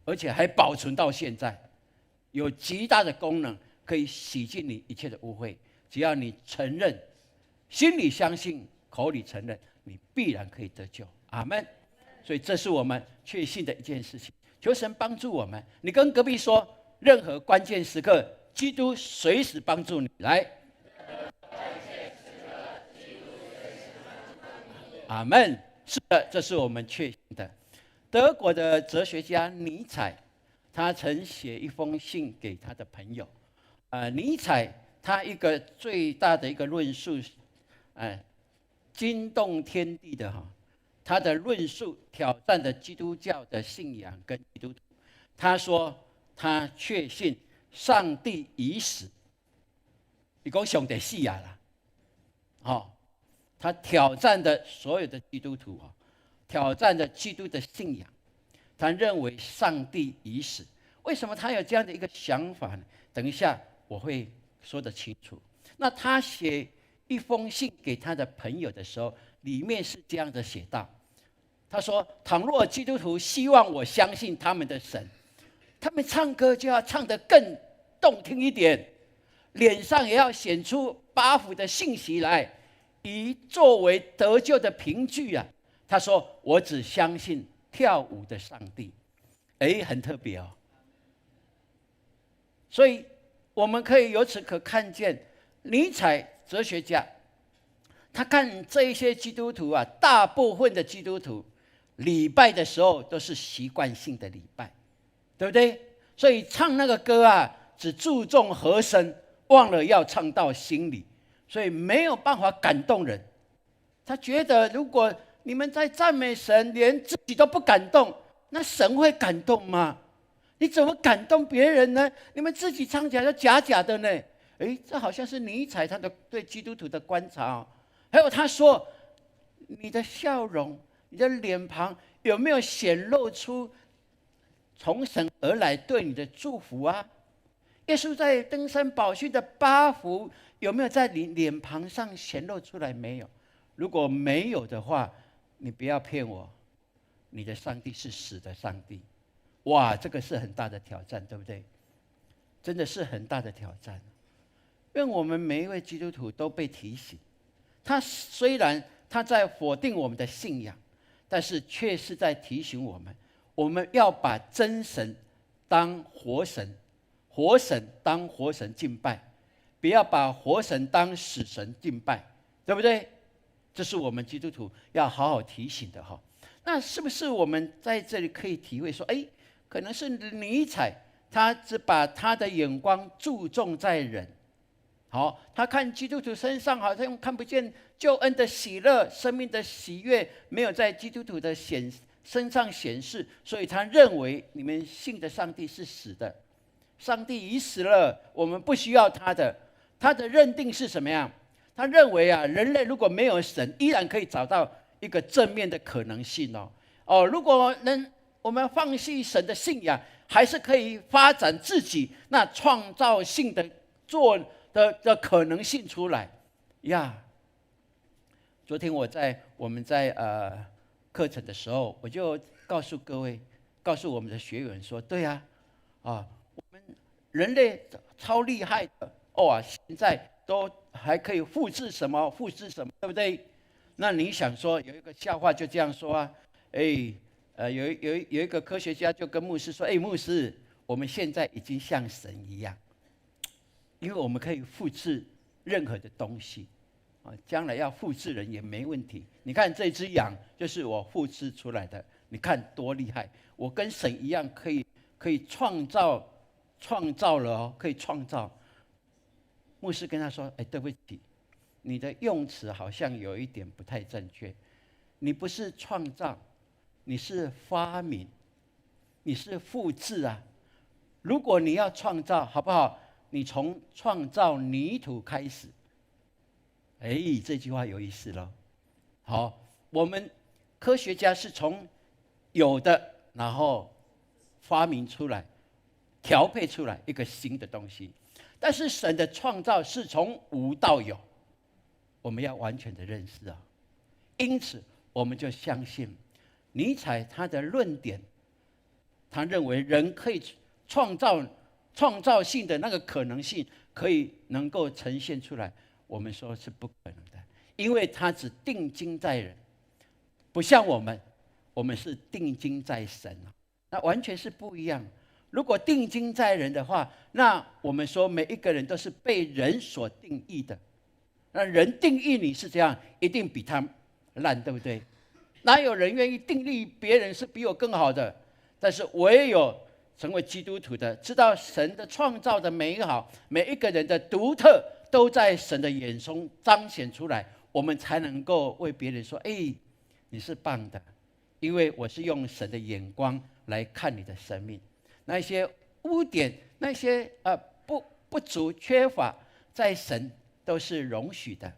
而且还保存到现在，有极大的功能，可以洗净你一切的污秽。只要你承认，心里相信，口里承认，你必然可以得救。阿们。所以这是我们确信的一件事情，求神帮助我们。你跟隔壁说，任何关键时刻，基督随时帮助你。来，阿们。是的，这是我们确信的。德国的哲学家尼采，他曾写一封信给他的朋友。尼采他一个最大的一个论述，惊动天地的他的论述挑战了基督教的信仰跟基督徒。他说他确信上帝已死，他说上帝死了。他挑战的所有的基督徒，挑战的基督的信仰。他认为上帝已死。为什么他有这样的一个想法呢？等一下我会说得清楚。那他写一封信给他的朋友的时候，里面是这样的写道。他说，倘若基督徒希望我相信他们的神，他们唱歌就要唱得更动听一点，脸上也要显出8幅的信息来，以作为得救的凭据啊。他说，我只相信跳舞的上帝。很特别哦。所以我们可以由此可看见，尼采哲学家他看这一些基督徒啊，大部分的基督徒礼拜的时候都是习惯性的礼拜，对不对？所以唱那个歌啊，只注重和声，忘了要唱到心里，所以没有办法感动人。他觉得，如果你们在赞美神，连自己都不感动，那神会感动吗？你怎么感动别人呢？你们自己唱起来就假假的呢。这好像是尼采他的对基督徒的观察。还有他说，你的笑容，你的脸庞有没有显露出从神而来对你的祝福啊？耶稣在登山宝训的8幅有没有在你脸庞上显露出来？没有。如果没有的话，你不要骗我，你的上帝是死的上帝。哇，这个是很大的挑战，对不对？真的是很大的挑战。愿我们每一位基督徒都被提醒，他虽然他在否定我们的信仰，但是却是在提醒我们，我们要把真神当活神，活神当活神敬拜，不要把活神当死神敬拜，对不对？这是我们基督徒要好好提醒的。那是不是我们在这里可以体会说，可能是尼采他只把他的眼光注重在人。好，他看基督徒身上好像看不见救恩的喜乐、生命的喜悦，没有在基督徒的身上显示，所以他认为你们信的上帝是死的，上帝已死了，我们不需要他的。他的认定是什么样？他认为啊，人类如果没有神，依然可以找到一个正面的可能性哦。如果我们放弃神的信仰，还是可以发展自己那创造性的的可能性出来呀。昨天我们在课程的时候，我就告诉我们的学员说，对啊，我们人类超厉害的现在都还可以复制什么，对不对？那你想说有一个笑话就这样说啊，有一个科学家就跟牧师说，牧师，我们现在已经像神一样，因为我们可以复制任何的东西将来要复制人也没问题。你看这只羊就是我复制出来的，你看多厉害！我跟神一样可以创造了可以创造。牧师跟他说，对不起，你的用词好像有一点不太正确，你不是创造，你是发明，你是复制啊。如果你要创造，好不好？你从创造泥土开始。这句话有意思了。好，我们科学家是从有的，然后发明出来，调配出来一个新的东西。但是神的创造是从无到有，我们要完全的认识啊。因此，我们就相信尼采他的论点，他认为人可以创造性的那个可能性能够呈现出来，我们说是不可能的，因为他只定睛在人，不像我们是定睛在神那完全是不一样。如果定睛在人的话，那我们说每一个人都是被人所定义的，那人定义你是这样，一定比他烂，对不对？哪有人愿意定义别人是比我更好的？但是唯有成为基督徒的，知道神的创造的美好，每一个人的独特都在神的眼中彰显出来，我们才能够为别人说，你是棒的，因为我是用神的眼光来看你的生命。那些污点，那些不足缺乏，在神都是容许的，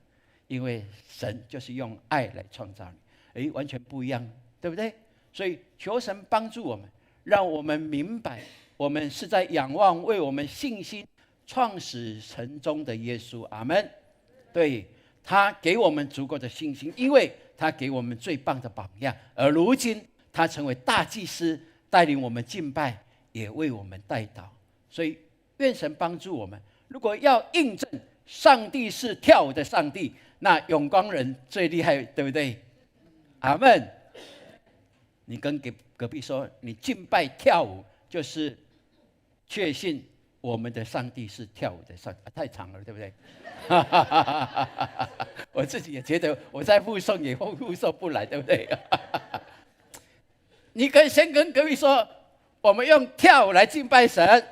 因为神就是用爱来创造你。完全不一样，对不对？所以求神帮助我们，让我们明白，我们是在仰望为我们信心创始成终的耶稣。阿们。对，他给我们足够的信心，因为他给我们最棒的榜样。而如今他成为大祭司，带领我们敬拜，也为我们代祷。所以愿神帮助我们，如果要印证上帝是跳舞的上帝，那永光人最厉害，对不对？阿们。你跟隔壁说，你敬拜跳舞就是确信我们的上帝是跳舞的上帝。太长了，对不对？我自己也觉得我在附送也附送不来，对不对？你可以先跟隔壁说，我们用跳舞来敬拜神，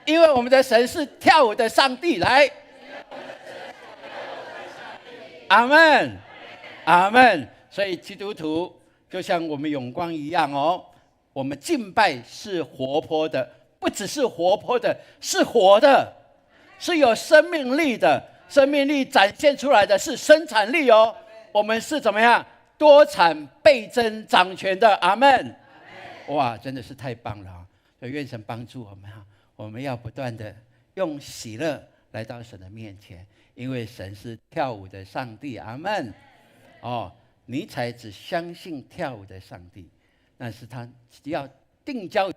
因为我们的神是跳舞的上帝。来，阿们，阿们。所以基督徒就像我们永光一样我们敬拜是活泼的，不只是活泼的，是活的，是有生命力的。生命力展现出来的是生产力我们是怎么样？多产倍增掌权的。阿们。哇，真的是太棒了所以愿神帮助我们我们要不断的用喜乐来到神的面前，因为神是跳舞的上帝。阿们。尼采只相信跳舞的上帝，但是他只要定焦。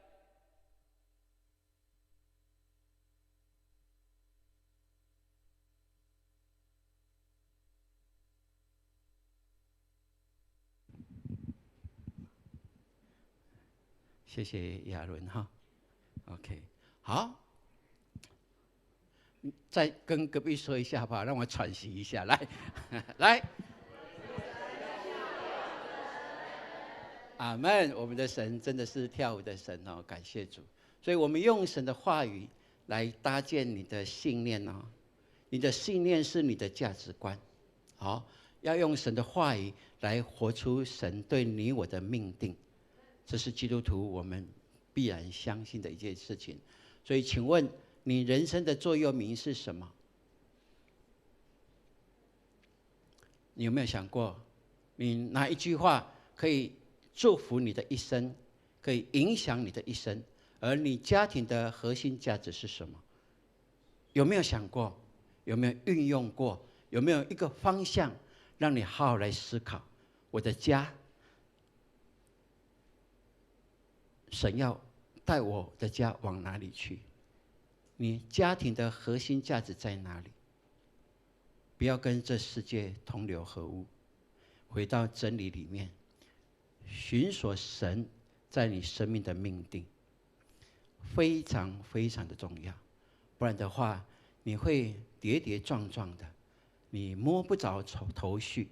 谢谢亚伦OK， 好，再跟隔壁说一下好不好？让我喘息一下，来，来。阿们。我们的神真的是跳舞的神哦，感谢主。所以我们用神的话语来搭建你的信念哦。你的信念是你的价值观，好，要用神的话语来活出神对你我的命定，这是基督徒我们必然相信的一件事情。所以，请问你人生的座右铭是什么？你有没有想过，你哪一句话可以祝福你的一生，可以影响你的一生？而你家庭的核心价值是什么？有没有想过？有没有运用过？有没有一个方向让你好好来思考？我的家，神要带我的家往哪里去？你家庭的核心价值在哪里？不要跟这世界同流合污，回到真理里面，寻索神在你生命的命定，非常非常的重要。不然的话，你会跌跌撞撞的，你摸不着头绪，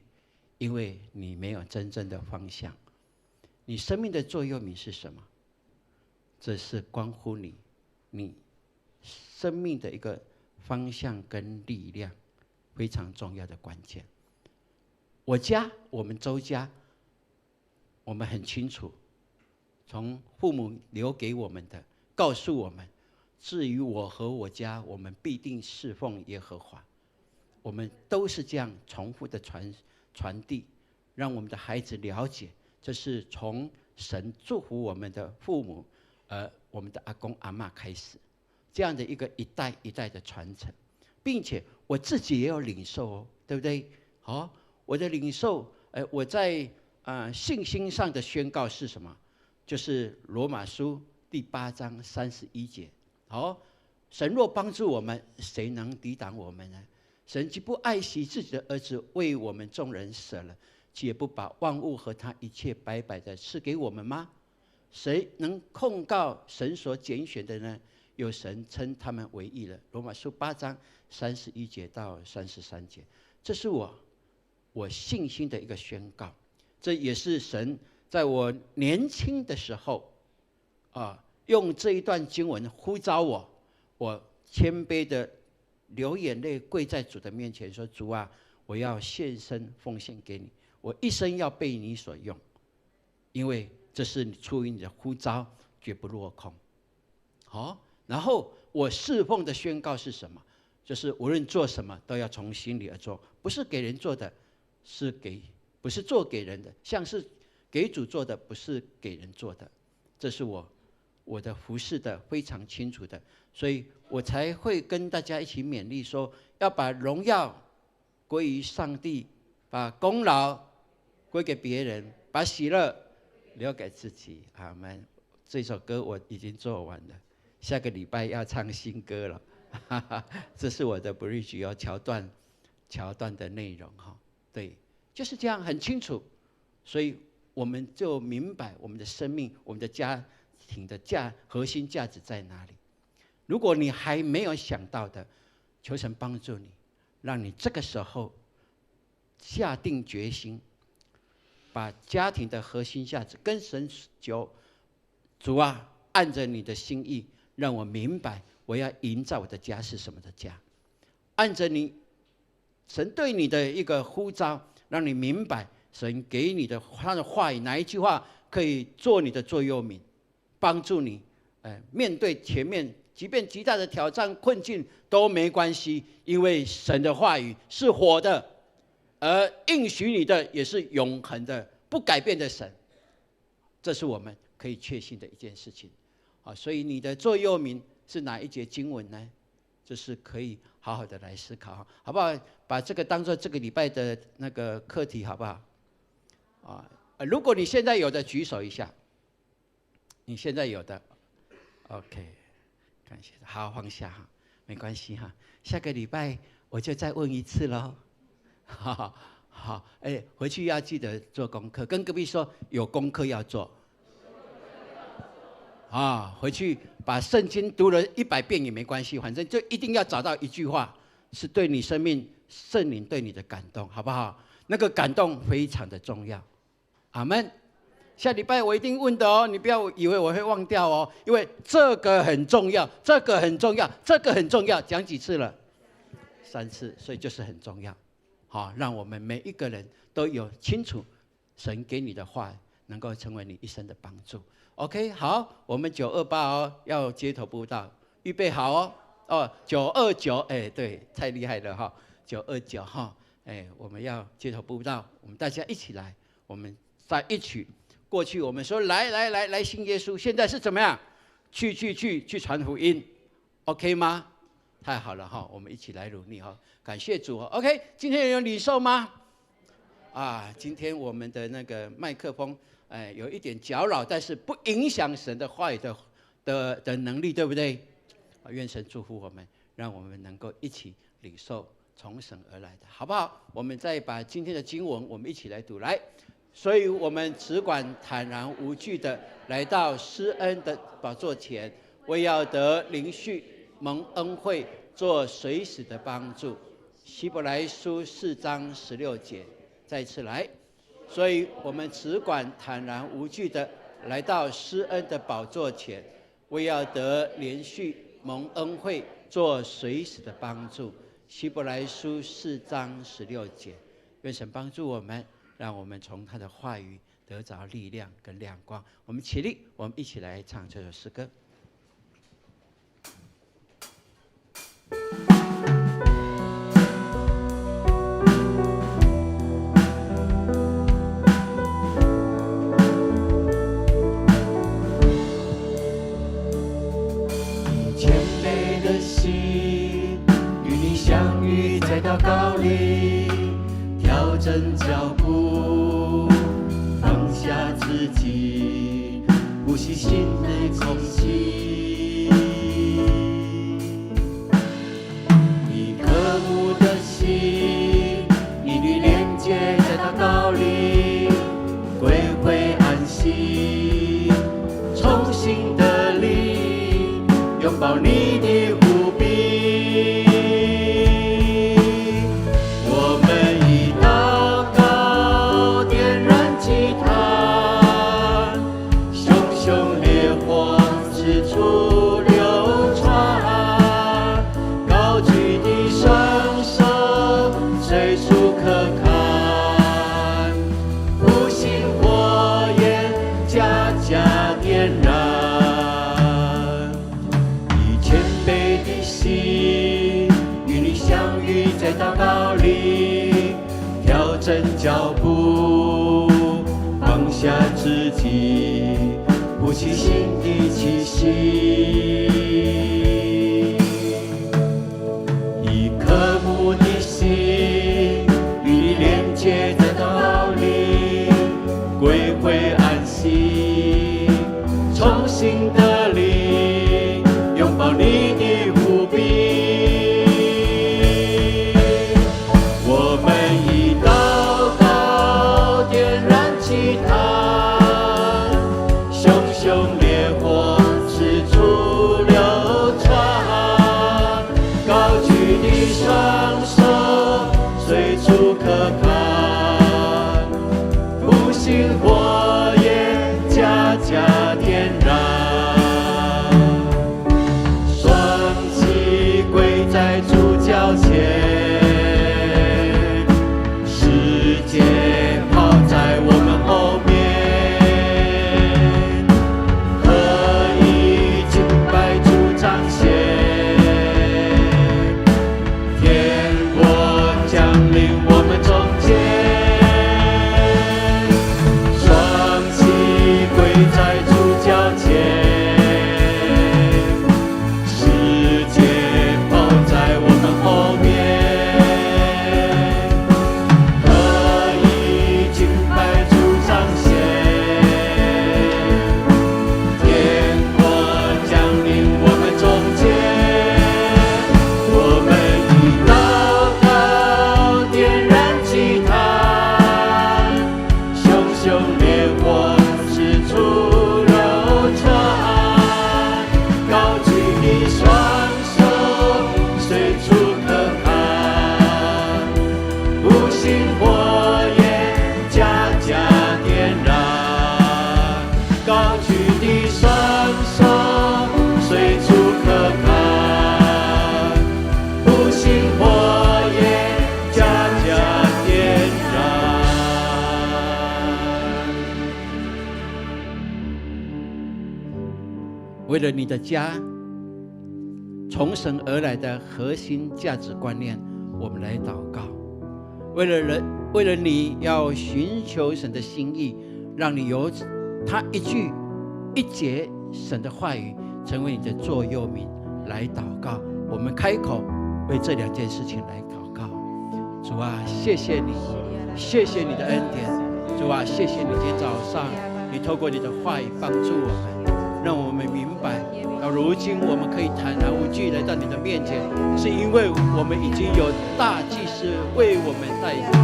因为你没有真正的方向。你生命的座右铭是什么？这是关乎你生命的一个方向跟力量，非常重要的关键。我们周家，我们很清楚，从父母留给我们的，告诉我们，至于我和我家，我们必定侍奉耶和华。我们都是这样重复的传递，让我们的孩子了解，这是从神祝福我们的父母，我们的阿公阿嬷开始，这样的一个一代一代的传承，并且我自己也有领受哦，对不对？好，我的领受，我在信心上的宣告是什么？就是罗马书第8章31节。好，神若帮助我们，谁能抵挡我们呢？神既不爱惜自己的儿子，为我们众人舍了，岂也不把万物和他一切白白的赐给我们吗？谁能控告神所拣选的呢？有神称他们为义了。罗马书8章31节到33节，这是我信心的一个宣告。这也是神在我年轻的时候用这一段经文呼召我谦卑的流眼泪，跪在主的面前说：主啊，我要献身奉献给你，我一生要被你所用，因为这是出于你的呼召，绝不落空。好，然后我侍奉的宣告是什么？就是无论做什么都要从心里而做，不是给人做的，不是做给人的，像是给主做的，不是给人做的。这是我的服事的非常清楚的，所以我才会跟大家一起勉励说，要把荣耀归于上帝，把功劳归给别人，把喜乐留给自己。阿们。这首歌我已经做完了，下个礼拜要唱新歌了。这是我的 bridge 哦，桥段的内容哈。对，就是这样很清楚，所以我们就明白我们的生命，我们的家庭的核心价值在哪里。如果你还没有想到的，求神帮助你，让你这个时候下定决心，把家庭的核心价值跟神求，主啊，按着你的心意，让我明白我要营造我的家是什么的家。按着神对你的一个呼召，让你明白神给你的他的话语，哪一句话可以做你的座右铭，帮助你面对前面即便极大的挑战困境都没关系，因为神的话语是活的，而应许你的也是永恒的不改变的神。这是我们可以确信的一件事情。所以你的座右铭是哪一节经文呢？就是可以好好的来思考，好不好？把这个当作这个礼拜的那个课题，好不好？如果你现在有的举手一下，你现在有的 ，OK， 感谢，好，放下哈，没关系哈，下个礼拜我就再问一次喽。好，回去要记得做功课，跟隔壁说有功课要做。回去把圣经读了100遍也没关系，反正就一定要找到一句话是对你生命圣灵对你的感动，好不好？那个感动非常的重要。阿们。下礼拜我一定问的哦，你不要以为我会忘掉哦，因为这个很重要，这个很重要，这个很重要，讲几次了？3次，所以就是很重要。好，让我们每一个人都有清楚神给你的话，能够成为你一生的帮助。OK， 好，我们928哦，要街头布道，预备好哦。哦，929，哎，对，太厉害了哈，929哈，哎，我们要街头布道，我们大家一起来，我们再一起。过去我们说来信耶稣，现在是怎么样？去传福音 ，OK 吗？太好了哈，我们一起来努力哈，感谢主哦。OK， 今天有领受吗？啊，今天我们的那个麦克风，哎，有一点搅扰，但是不影响神的话语的能力，对不对？愿神祝福我们，让我们能够一起领受从神而来的，好不好？我们再把今天的经文，我们一起来读来。所以我们只管坦然无惧的来到施恩的宝座前，为要得灵续蒙恩惠，做随时的帮助。希伯来书4章16节，再一次来。所以我们只管坦然无惧的来到施恩的宝座前，为要得连续蒙恩惠，做随时的帮助。希伯来书4章16节，愿神帮助我们，让我们从他的话语得着力量跟亮光。我们起立，我们一起来唱这首诗歌。祷告里调整脚步，放下自己，呼吸新的空气。你渴慕的心，一律连接在祷告里，归回安息，重新的力，拥抱你的无比。祷告里调整脚步，放下自己，呼吸新的气息。以渴慕的心与你连接在祷告里，归回安息，重新的力，拥抱你的无比。熊熊烈火刺出为了你的家从神而来的核心价值观念，我们来祷告。为了你要寻求神的心意，让你由他一句一节神的话语成为你的座右铭来祷告。我们开口为这2件事情来祷告。主啊，谢谢你，谢谢你的恩典。主啊，谢谢你今天早上你透过你的话语帮助我们，让我们明白到如今我们可以坦然无惧来到你的面前，是因为我们已经有大祭司为我们代祷。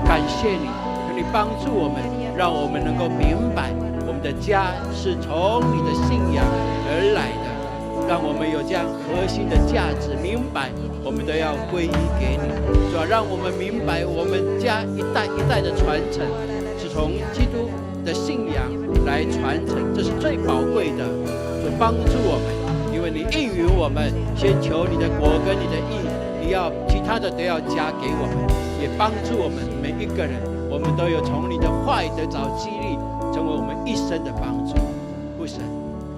感谢你，求你帮助我们，让我们能够明白我们的家是从你的信仰而来的，让我们有这样核心的价值，明白我们都要归依给你。主要让我们明白我们家一代一代的传承是从基督的信仰来传承，这是最宝贵的。就帮助我们，因为你应允我们，先求你的国跟你的义，你要其他的都要加给我们，也帮助我们每一个人，我们都有从你的话语得着激励，成为我们一生的帮助。父神，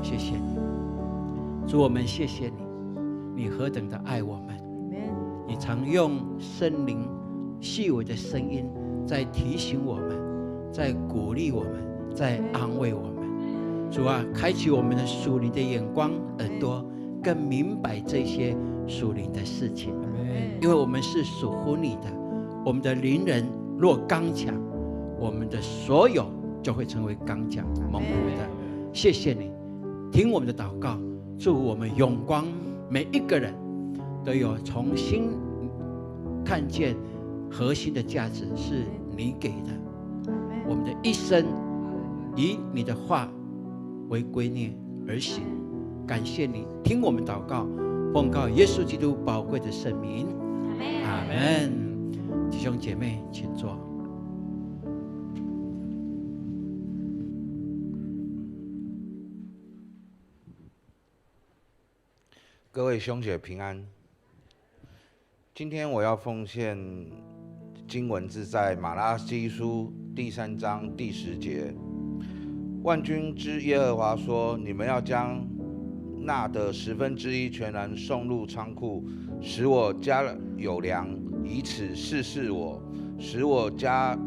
谢谢你，主，我们谢谢你，你何等的爱我们，你常用圣灵细微的声音在提醒我们，在鼓励我们，在安慰我们。主啊，开启我们的属灵的眼光、耳朵，更明白这些属灵的事情。因为我们是属乎你的，我们的灵人若刚强，我们的所有就会成为刚强蒙福的。谢谢你，听我们的祷告，祝我们永光每一个人都有重新看见核心的价值是你给的。我们的一生以你的话为圭臬而行。感谢你，听我们祷告，奉告耶稣基督宝贵的圣名，阿们。弟兄姐妹，请坐。各位兄姐平安。今天我要奉献经文是在马拉基书第3章第10节。万军之耶和华说：“你们要将那的1/10全然送入仓库，使我家有粮，以此试试我；使我家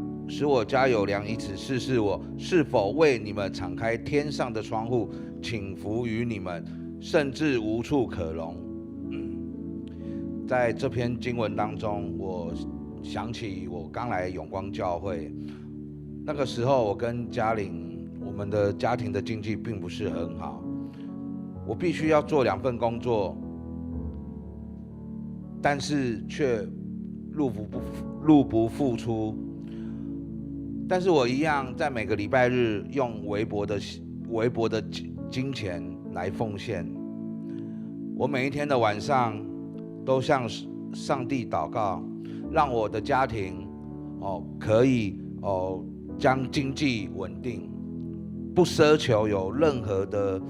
有粮，以此试试我是否为你们敞开天上的窗户，倾福于你们，甚至无处可容。”在这篇经文当中，我想起我刚来永光教会，那个时候我跟嘉玲，我们的家庭的经济并不是很好，我必须要做2份工作，但是却入不敷出。但是我一样在每个礼拜日用微薄的金钱来奉献。我每一天的晚上都向上帝祷告，让我的家庭可以将经济稳定，不奢求有任何的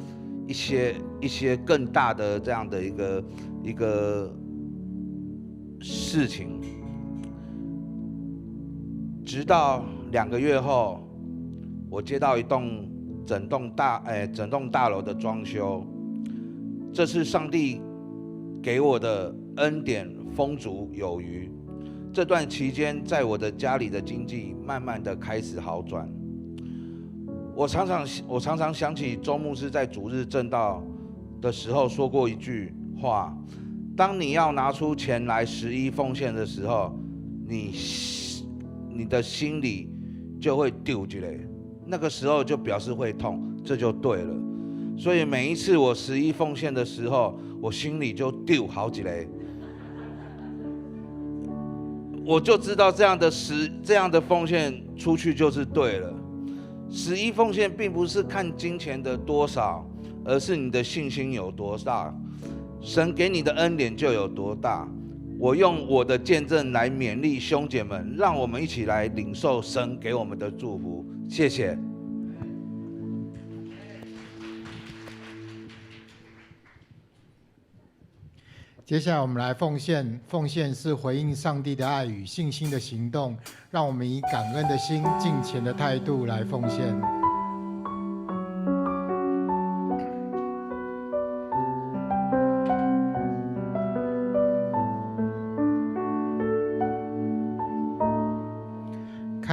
一些更大的这样的一个事情。直到2个月后，我接到整栋大楼的装修，这是上帝给我的恩典，丰足有余。这段期间，在我的家里的经济慢慢的开始好转。我常常想起周牧师在主日正道的时候说过一句话：当你要拿出钱来11奉献的时候，你的心里就会丢一类，那个时候就表示会痛，这就对了。所以每一次我11奉献的时候，我心里就丢好几类，我就知道这样的奉献出去就是对了。11奉献并不是看金钱的多少，而是你的信心有多大，神给你的恩典就有多大。我用我的见证来勉励兄姐们，让我们一起来领受神给我们的祝福。谢谢。接下来我们来奉献，奉献是回应上帝的爱与信心的行动，让我们以感恩的心、敬虔的态度来奉献。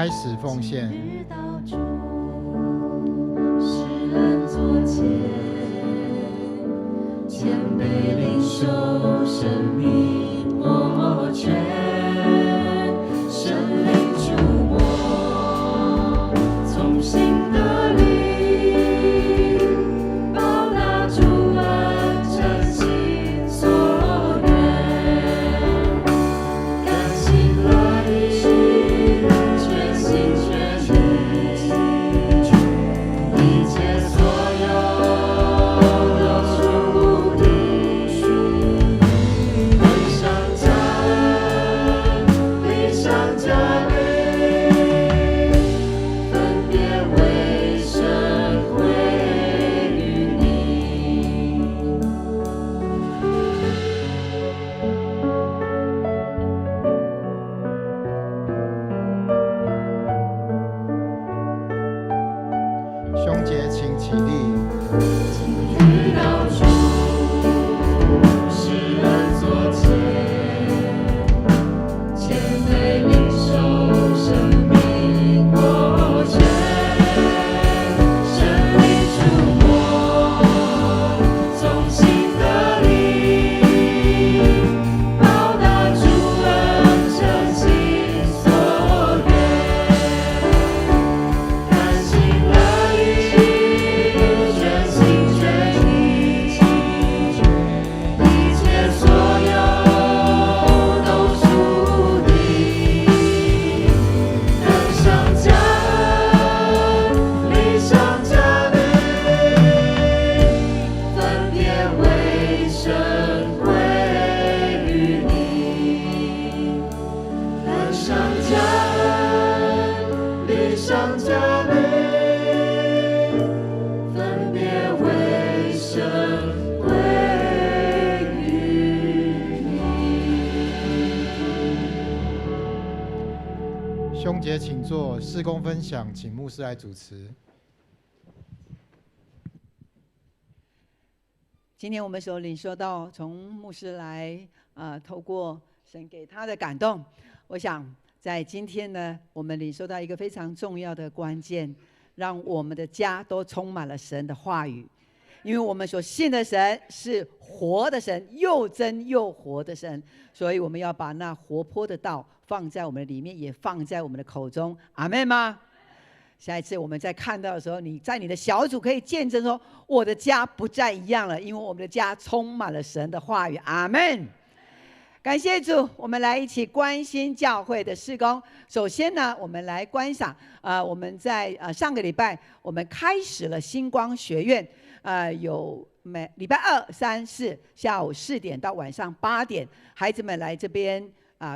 开始奉献。直到主施恩座前，谦卑领受生命活泉，神灵触摸，从心得力，报答主恩，真心所愿，甘心乐意，全心全意，一切所有都属乎你，恩上加恩，力上加力，分别为神归于你。兄姐，请起立。遇到主，施恩座前，谦卑领受生命活泉，神灵触摸，从心得力，报答主恩，真心所愿，甘心乐意，全心全意，一切所有都属你，恩上加恩，力上加力，分别为神归于你，恩上加恩，力上加力，分别为神归于你。兄姐，请坐。事工分享，请牧师来主持。今天我们所领受到从牧师来透过神给他的感动，我想在今天呢，我们领受到一个非常重要的关键，让我们的家都充满了神的话语。因为我们所信的神是活的神，又真又活的神，所以我们要把那活泼的道放在我们的里面，也放在我们的口中。阿们吗？下一次我们在看到的时候，你在你的小组可以见证说，我的家不再一样了，因为我们的家充满了神的话语。阿们。感谢主，我们来一起关心教会的事工。首先呢，我们来观赏我们在上个礼拜我们开始了星光学院，有礼拜2、3、4下午4点到晚上8点，孩子们来这边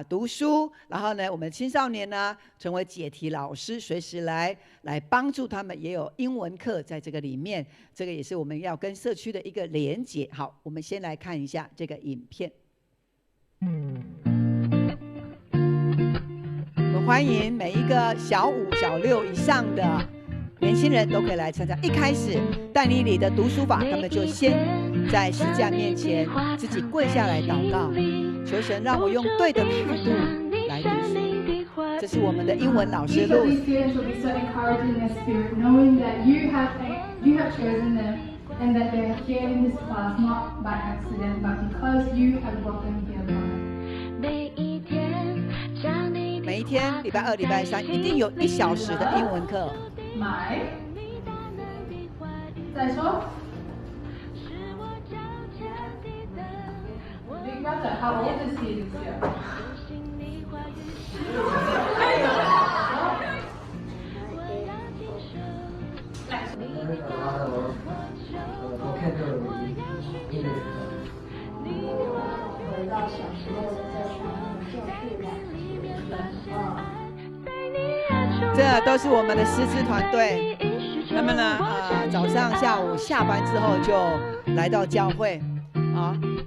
读书，然后呢，我们青少年呢成为解题老师，随时来帮助他们，也有英文课在这个里面，这个也是我们要跟社区的一个连结。好，我们先来看一下这个影片。我们欢迎每一个小5、小6以上的年轻人都可以来参加。一开始但以理的读书法，他们就先在十字架面前自己跪下来祷告，求神让我用对的态度来读书。这是我们的英文老师录。And that they are here in this class not by accident, but because you have brought them here by. 每一天，礼拜2、礼拜3一定有1小时的英文课。买。再说。Big brother, how old is he this year? 回到小时候在传教会这都是我们的师资团队，他们呢早上、下午下班之后就来到教会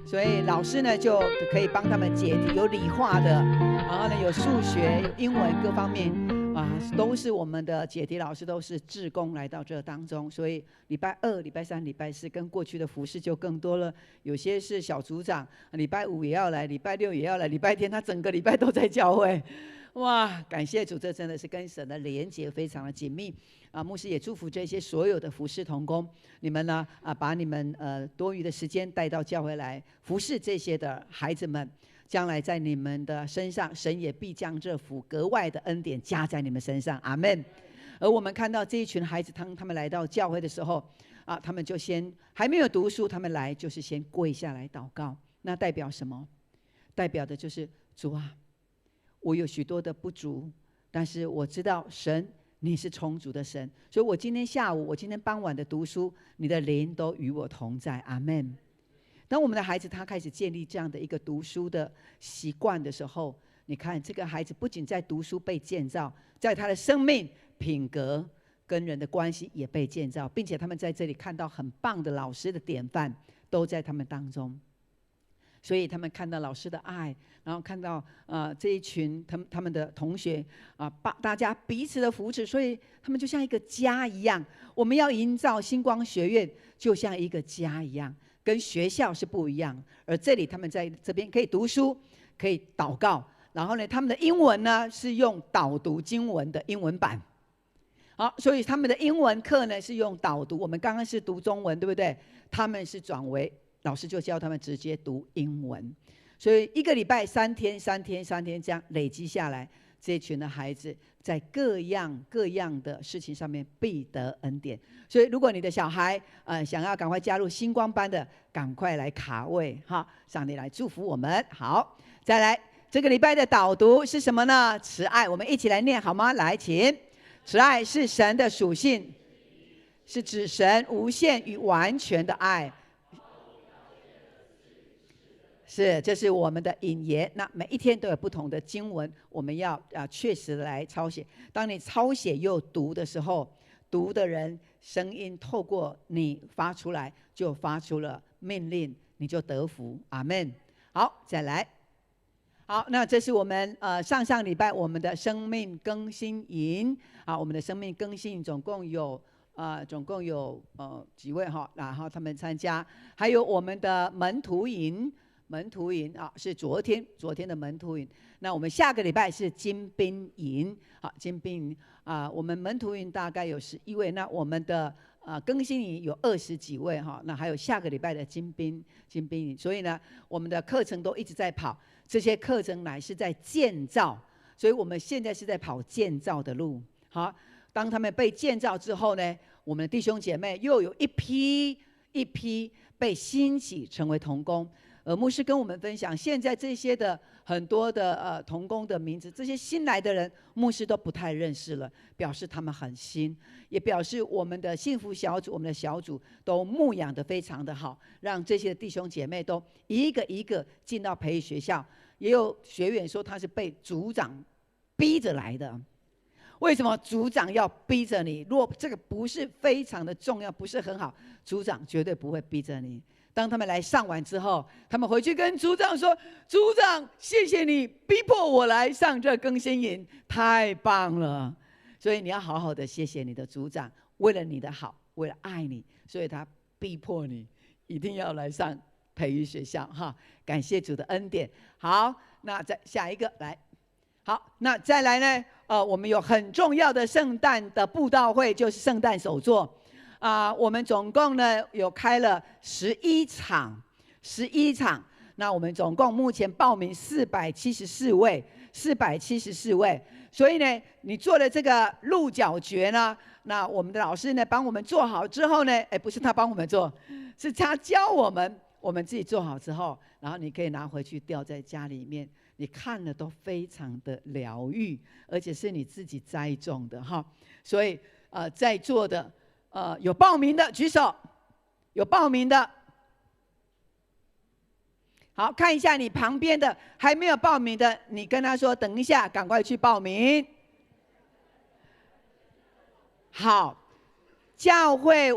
所以老师呢就可以帮他们解题，有理化的，然后呢有数学、有英文各方面都是我们的解题老师，都是志工来到这当中，所以礼拜2、礼拜3、礼拜4跟过去的服事就更多了。有些是小组长，礼拜5也要来，礼拜6也要来，礼拜天他整个礼拜都在教会。哇，感谢主，这真的是跟神的连结非常的紧密啊！牧师也祝福这些所有的服侍同工，你们呢把你们多余的时间带到教会来服侍这些的孩子们，将来在你们的身上，神也必将这福格外的恩典加在你们身上，阿们。而我们看到这一群孩子，他们来到教会的时候啊，他们就先还没有读书，他们来就是先跪下来祷告，那代表什么？代表的就是主啊，我有许多的不足，但是我知道神你是充足的神，所以我今天下午，我今天傍晚的读书，你的灵都与我同在，阿们。当我们的孩子他开始建立这样的一个读书的习惯的时候，你看这个孩子不仅在读书被建造，在他的生命品格跟人的关系也被建造，并且他们在这里看到很棒的老师的典范都在他们当中，所以他们看到老师的爱，然后看到这一群他们的同学大家彼此的扶持，所以他们就像一个家一样。我们要营造星光学院就像一个家一样，跟学校是不一样。而这里他们在这边可以读书，可以祷告，然后呢，他们的英文呢是用导读经文的英文版。好，所以他们的英文课呢是用导读。我们刚刚是读中文，对不对？他们是转为老师就教他们直接读英文。所以一个礼拜3天这样累积下来，这一群的孩子在各样的事情上面必得恩典。所以如果你的小孩想要赶快加入星光班的，赶快来卡位哈，上帝来祝福我们。好，再来这个礼拜的导读是什么呢？慈爱，我们一起来念好吗？来，请。慈爱是神的属性，是指神无限与完全的爱。是，这是我们的引言。那每一天都有不同的经文，我们要确实来抄写。当你抄写又读的时候，读的人声音透过你发出来，就发出了命令，你就得福。阿们。好，再来。好，那这是我们上礼拜我们的生命更新营啊，我们的生命更新营总共有几位哈，然后他们参加，还有我们的门徒营啊，是昨天的门徒营。那我们下个礼拜是精兵营，好，精兵营啊，我们门徒营大概有11位，那我们的更新营有20几位哈，那还有下个礼拜的精兵营，所以呢，我们的课程都一直在跑。这些课程乃是在建造，所以我们现在是在跑建造的路。好，当他们被建造之后呢，我们的弟兄姐妹又有一批被兴起成为同工。牧师跟我们分享，现在这些的很多的同工的名字，这些新来的人，牧师都不太认识了，表示他们很新，也表示我们的幸福小组，我们的小组都牧养得非常的好，让这些弟兄姐妹都一个一个进到培育学校。也有学员说他是被组长逼着来的。为什么组长要逼着你？如果这个不是非常的重要，不是很好，组长绝对不会逼着你。当他们来上完之后，他们回去跟组长说：“组长，谢谢你逼迫我来上这更新营，太棒了。”所以你要好好的谢谢你的组长，为了你的好，为了爱你，所以他逼迫你一定要来上培育学校哈。感谢主的恩典。好，那再下一个来。好，那再来呢？我们有很重要的圣诞的布道会，就是圣诞手作。我们总共呢有开了11场，那我们总共目前报名474位，所以呢，你做了这个鹿角蕨呢，那我们的老师呢帮我们做好之后呢，不是他帮我们做，是他教我们，我们自己做好之后，然后你可以拿回去吊在家里面，你看了都非常的疗愈，而且是你自己栽种的哈，所以在座的。有报名的举手，有报名的，好，看一下你旁边的还没有报名的，你跟他说等一下，赶快去报名。好，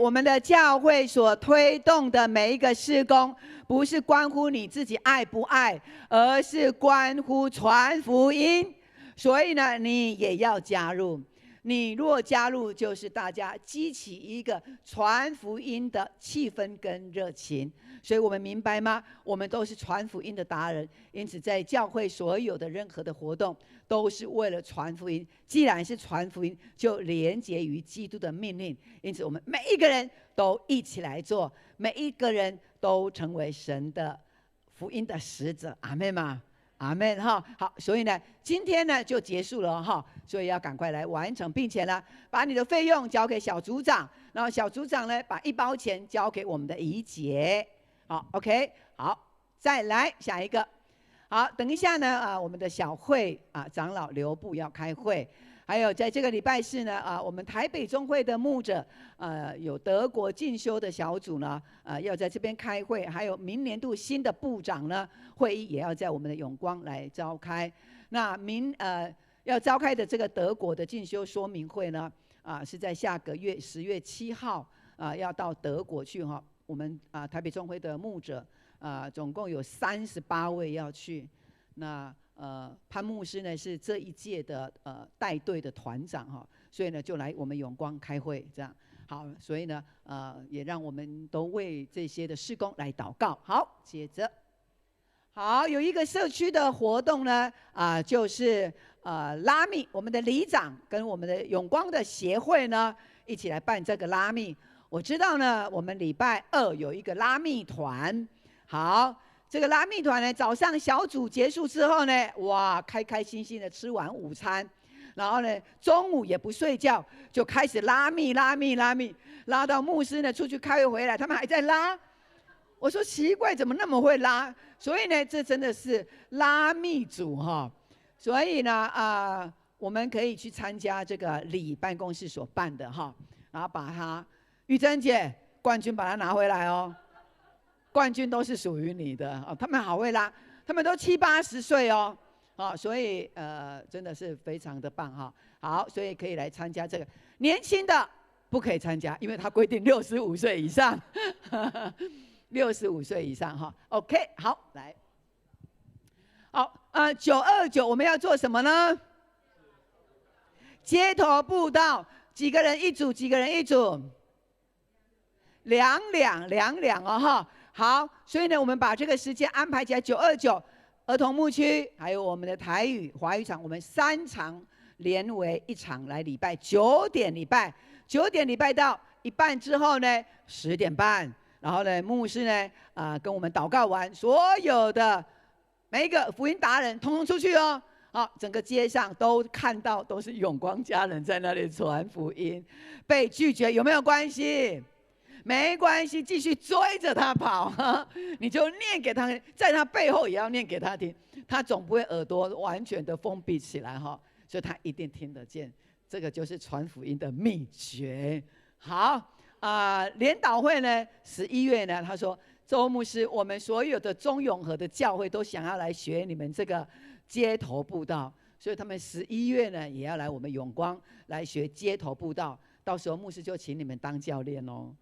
我们的教会所推动的每一个事工，不是关乎你自己爱不爱，而是关乎传福音，所以呢，你也要加入。你若加入，就是大家激起一个传福音的气氛跟热情。所以我们明白吗？我们都是传福音的达人，因此在教会所有的任何的活动，都是为了传福音。既然是传福音，就连结于基督的命令。因此，我们每一个人都一起来做，每一个人都成为神的福音的使者。阿们吗？阿们哈。好，所以呢，今天呢就结束了哈，所以要赶快来完成，并且呢，把你的费用交给小组长，然后小组长呢把1包钱交给我们的怡姐。好 ，OK， 好，再来下一个。好，等一下呢，我们的小会长老刘部要开会，还有在这个礼拜四呢，我们台北中会的牧者，有德国进修的小组呢，要在这边开会，还有明年度新的部长呢会议也要在我们的永光来召开。那要召开的这个德国的进修说明会呢，是在下个月10月7号，要到德国去哈。我们台北中会的牧者总共有38位要去。那潘牧师呢是这一届的带队的团长哈，所以呢就来我们永光开会这样。好，所以呢也让我们都为这些的事工来祷告。好，接着好有一个社区的活动呢就是拉密，我们的里长跟我们的永光的协会呢一起来办这个拉密。我知道呢，我们礼拜2有一个拉密团。好，这个拉密团呢，早上小组结束之后呢，哇，开开心心的吃完午餐，然后呢，中午也不睡觉，就开始拉密，拉到牧师呢出去开会回来，他们还在拉。我说奇怪，怎么那么会拉？所以呢，这真的是拉密组哈。所以呢，我们可以去参加这个里办公室所办的哈，然后把它。玉珍姐，冠军把它拿回来哦！冠军都是属于你的哦，他们好会拉，他们都70、80岁哦，所以真的是非常的棒哈。好，所以可以来参加这个。年轻的不可以参加，因为他规定65岁以上，65岁以上哈。OK， 好，来，好929我们要做什么呢？街头布道，几个人一组？几个人一组？2两哦哈，好，所以呢，我们把这个时间安排起来，929儿童牧区，还有我们的台语华语场，我们3场连为1场来礼拜，9点礼拜到一半之后呢，10点半，然后呢，牧师呢跟我们祷告完，所有的每一个福音达人通通出去哦。好，整个街上都看到都是永光家人在那里传福音，被拒绝有没有关系？没关系，继续追着他跑，你就念给他，在他背后也要念给他听，他总不会耳朵完全的封闭起来哈，所以他一定听得见。这个就是传福音的秘诀。好联导会呢，11月呢，他说周牧师，我们所有的中永和的教会都想要来学你们这个街头布道，所以他们11月呢也要来我们永光来学街头布道，到时候牧师就请你们当教练哦。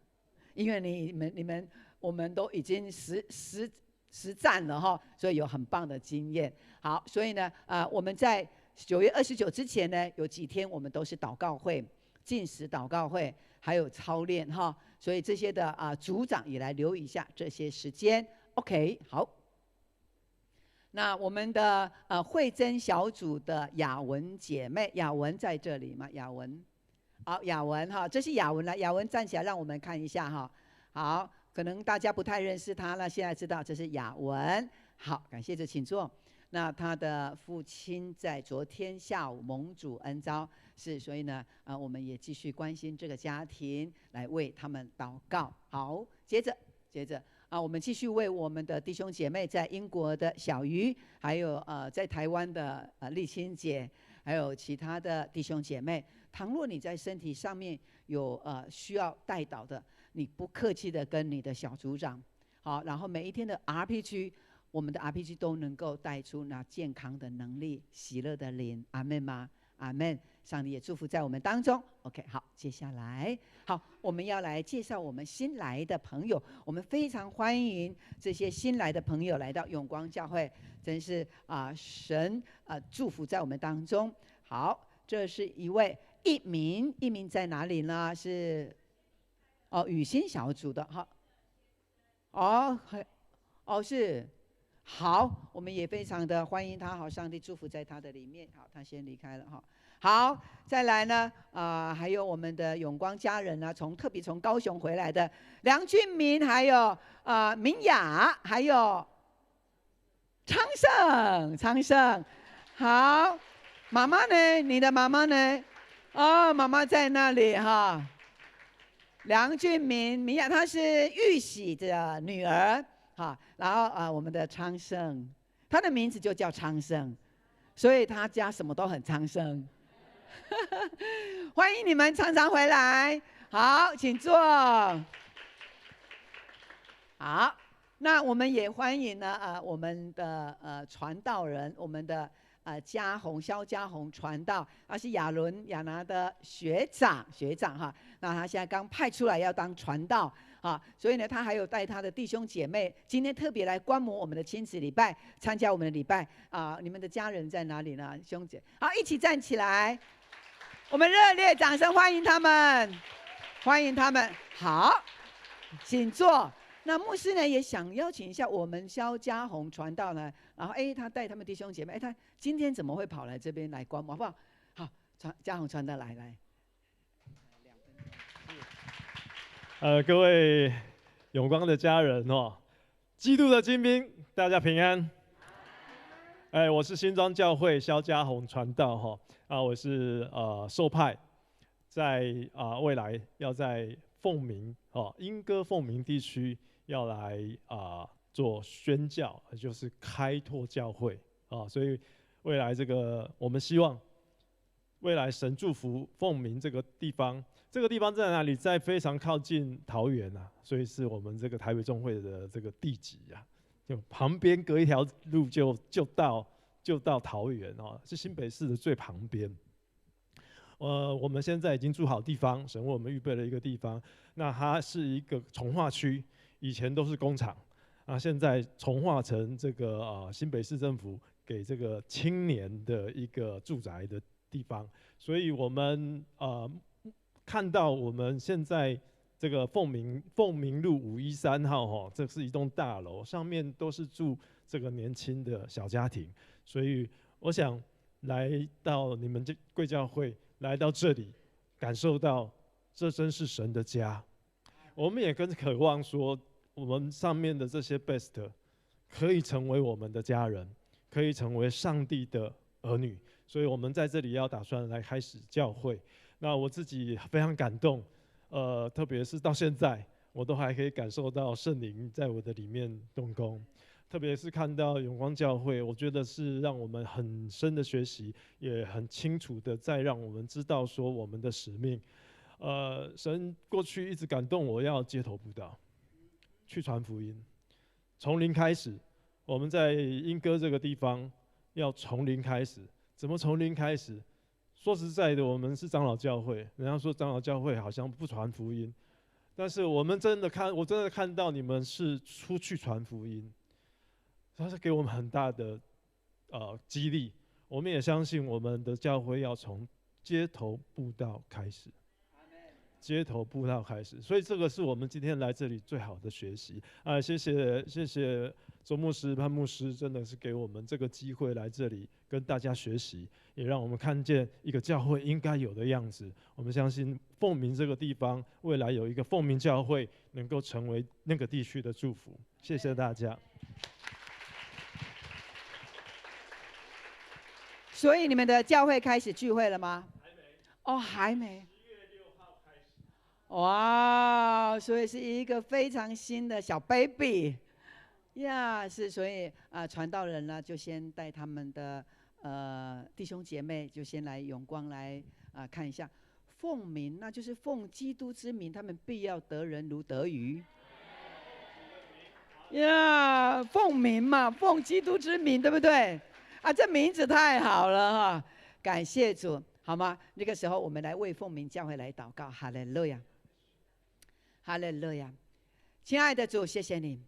因为你们我们都已经实战了哈，所以有很棒的经验。好，所以呢我们在9月29之前呢，有几天我们都是祷告会、禁食祷告会，还有操练哈。所以这些的组长也来留意一下这些时间。OK， 好。那我们的慧珍小组的雅文姐妹，雅文在这里吗？雅文。好，雅文哈，这是雅文了。雅文站起来，让我们看一下哈。好，可能大家不太认识他了，现在知道这是雅文。好，感谢，请坐。那他的父亲在昨天下午蒙主恩召，所以呢，我们也继续关心这个家庭，来为他们祷告。好，接着我们继续为我们的弟兄姐妹在英国的小鱼，还有在台湾的丽清姐，还有其他的弟兄姐妹。倘若你在身体上面有需要代祷的，你不客气的跟你的小组长，好，然后每一天的 RPG， 我们的 RPG 都能够带出那健康的能力、喜乐的灵，阿们吗？阿们。上帝也祝福在我们当中。OK， 好，接下来，好，我们要来介绍我们新来的朋友，我们非常欢迎这些新来的朋友来到永光教会，真是神祝福在我们当中。好。这是一位一鸣在哪里呢？是雨欣小组的哈。是。好，我们也非常的欢迎他，好，上帝祝福在他的里面。好，他先离开了哈。好，再来呢，还有我们的永光家人呢，特别从高雄回来的梁俊明，还有明雅，还有昌盛。好，妈妈呢？你的妈妈呢？妈妈在那里哈。梁俊明、明雅，她是玉玺的女儿。好，然后我们的昌盛，他的名字就叫昌盛，所以他家什么都很昌盛。欢迎你们常常回来。好，请坐。好，那我们也欢迎呢我们的传道人，我们的萧家宏传道，他是亚拿的学长哈。那他现在刚派出来要当传道。所以呢，他还有带他的弟兄姐妹，今天特别来观摩我们的亲子礼拜，参加我们的礼拜你们的家人在哪里呢？兄姐，好，一起站起来，我们热烈掌声欢迎他们，好，请坐。那牧师呢，也想邀请一下我们萧家宏传道呢，然后他带他们弟兄姐妹，他今天怎么会跑来这边来观摩，好不好？好，家宏传道来。各位永光的家人基督的精兵，大家平安。我是新庄教会萧家宏传道我是受派，在未来要在凤鸣莺歌凤鸣地区要来做宣教，就是开拓教会所以未来这个我们希望未来神祝福凤鸣这个地方。这个地方在哪里？在非常靠近桃园所以是我们这个台北众会的这个地级就旁边隔一条路就到桃园是新北市的最旁边。我们现在已经住好地方，神为我们预备了一个地方。那它是一个重划区，以前都是工厂现在重划成这个新北市政府给这个青年的一个住宅的地方，所以我们看到我们现在这个凤鸣路513号这是一栋大楼，上面都是住这个年轻的小家庭，所以我想来到你们贵教会，来到这里，感受到这真是神的家。我们也更渴望说，我们上面的这些 best 可以成为我们的家人，可以成为上帝的儿女，所以我们在这里要打算来开始教会。那我自己非常感动，特别是到现在，我都还可以感受到圣灵在我的里面动工。特别是看到永光教会，我觉得是让我们很深的学习，也很清楚的在让我们知道说我们的使命。神过去一直感动我要街头布道，去传福音，从零开始。我们在莺歌这个地方要从零开始，怎么从零开始？说实在的，我们是长老教会，人家说长老教会好像不传福音，但是我真的看到你们是出去传福音，它是给我们很大的激励。我们也相信我们的教会要从街头布道开始，所以这个是我们今天来这里最好的学习谢谢周牧师、潘牧师，真的是给我们这个机会来这里跟大家学习，也让我们看见一个教会应该有的样子。我们相信凤鸣这个地方未来有一个凤鸣教会，能够成为那个地区的祝福。谢谢大家。所以你们的教会开始聚会了吗？还没。10月6号开始。哇，所以是一个非常新的小 baby。是，所以传道人呢，就先带他们的弟兄姐妹，就先来永光来看一下奉名，那就是奉基督之名，他们必要得人如得鱼。奉名嘛，奉基督之名，对不对？这名字太好了感谢主，好吗？那个时候我们来为奉名教会来祷告，哈利路亚，哈利路亚。亲爱的主，谢谢你。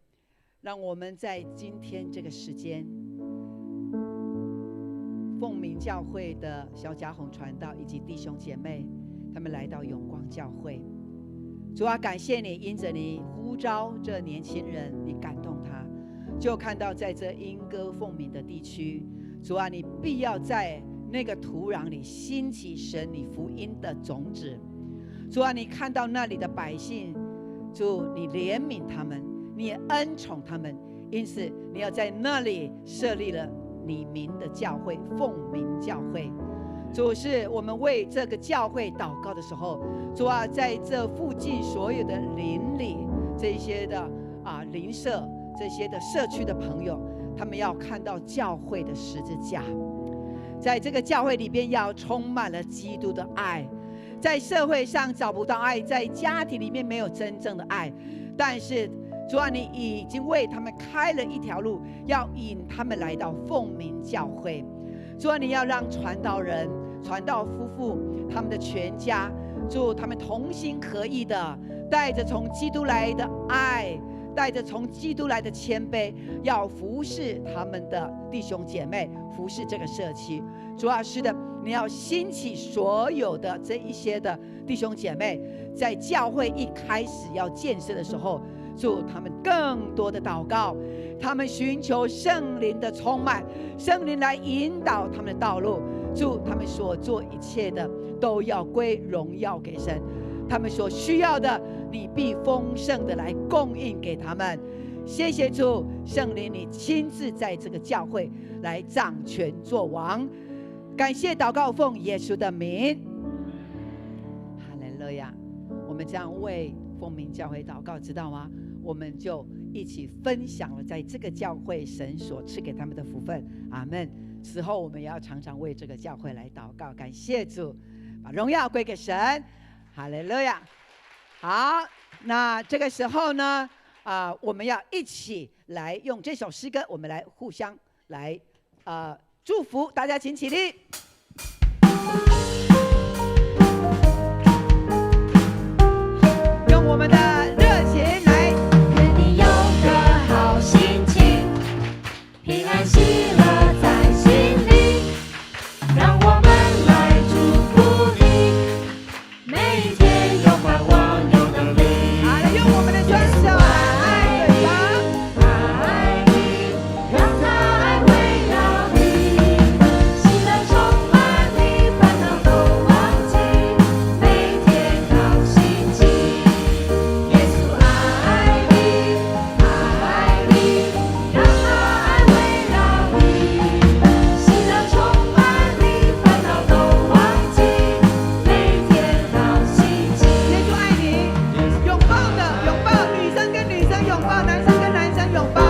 让我们在今天这个时间凤鸣教会的肖家宏传道以及弟兄姐妹，他们来到永光教会。主啊，感谢你，因着你呼召这年轻人，你感动他，就看到在这莺歌凤鸣的地区，主啊，你必要在那个土壤里兴起神你福音的种子。主啊，你看到那里的百姓，主你怜悯他们，你也恩宠他们，因此你要在那里设立了你名的教会，凤鸣教会。主，是我们为这个教会祷告的时候，主啊，在这附近所有的邻里这些的邻舍，这些的社区的朋友，他们要看到教会的十字架，在这个教会里边要充满了基督的爱。在社会上找不到爱，在家庭里面没有真正的爱，但是主啊，你已经为他们开了一条路，要引他们来到凤鸣教会。主啊，你要让传道人、传道夫妇他们的全家，主他们同心合意的，带着从基督来的爱，带着从基督来的谦卑，要服侍他们的弟兄姐妹，服侍这个社区。主啊，是的，你要兴起所有的这一些的弟兄姐妹，在教会一开始要建设的时候，主他们更多的祷告，他们寻求圣灵的充满，圣灵来引导他们的道路。主，他们所做一切的都要归荣耀给神，他们所需要的，你必丰盛的来供应给他们。谢谢主，圣灵你亲自在这个教会来掌权作王。感谢祷告，奉耶稣的名，哈利路亚。我们这样为凤鸣教会祷告，知道吗？我们就一起分享了在这个教会神所赐给他们的福分。阿们。此后我们也要常常为这个教会来祷告，感谢主，把荣耀归给神。哈利路亚。好，那这个时候呢，我们要一起来用这首诗歌，我们来互相来祝福。大家请起立。用我们的热情来，愿你有个好心情，平安喜乐在心里，让我们来祝福你，每一天有盼望有能力。好了，用我们的双手爱对方，爱你，让他爱围绕你，喜乐充满你，烦恼都忘记，每天好心情。耶稣爱你，爱你，让他爱围绕你，喜乐充满你，烦恼都忘记，每天好心情。耶稣爱你，拥抱的拥抱，女生跟女生拥抱，男生跟男生拥抱。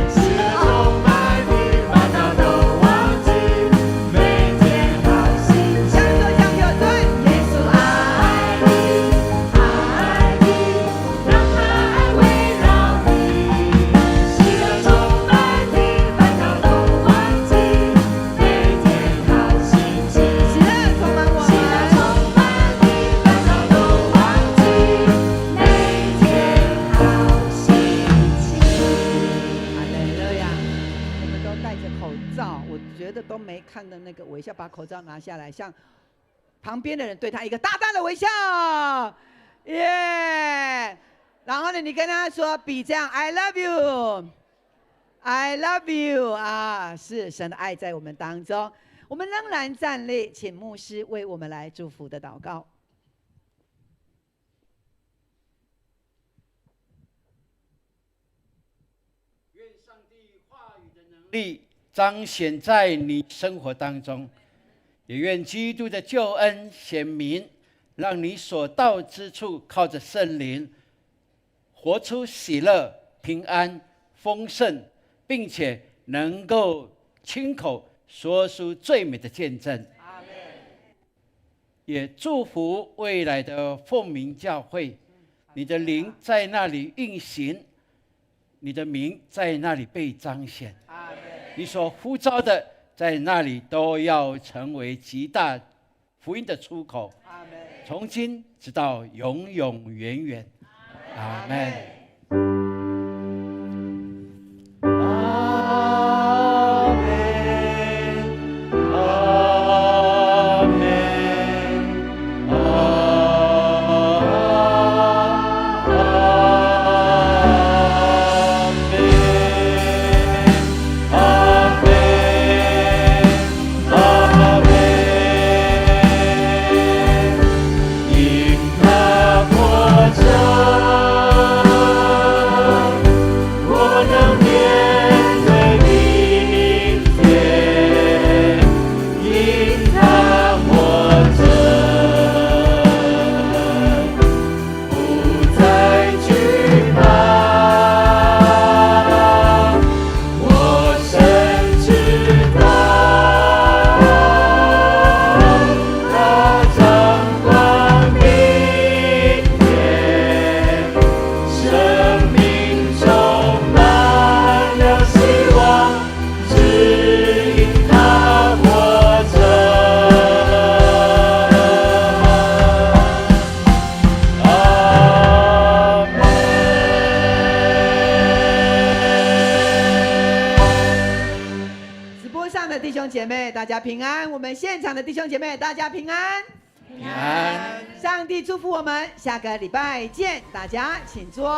喜乐充满你，烦恼都忘记，每天好心情。向左向右转，耶稣爱你，爱你，让他爱围绕你，喜乐充满你，烦恼都忘记，每天好心情。喜乐充满我喜乐们。充满你，烦恼都忘记，每天好心情。哈利路亚！我们都戴着口罩，我觉得都没看到那个微笑，把口罩拿下来，向旁边的人对他一个大大的微笑，耶！然后呢，你跟他说，比这样 ，I love you，I love you 啊！是神的爱在我们当中，我们仍然站立，请牧师为我们来祝福的祷告。愿上帝话语的能力彰显在你生活当中，也愿基督的救恩显明，让你所到之处靠着圣灵，活出喜乐、平安、丰盛，并且能够亲口说出最美的见证。也祝福未来的凤鸣教会，你的灵在那里运行，你的名在那里被彰显，你所呼召的在那里都要成为极大福音的出口，从今直到永永远远。阿们。阿上的弟兄姐妹，大家平安；我们现场的弟兄姐妹，大家平安。平安。上帝祝福我们，下个礼拜见，大家请坐。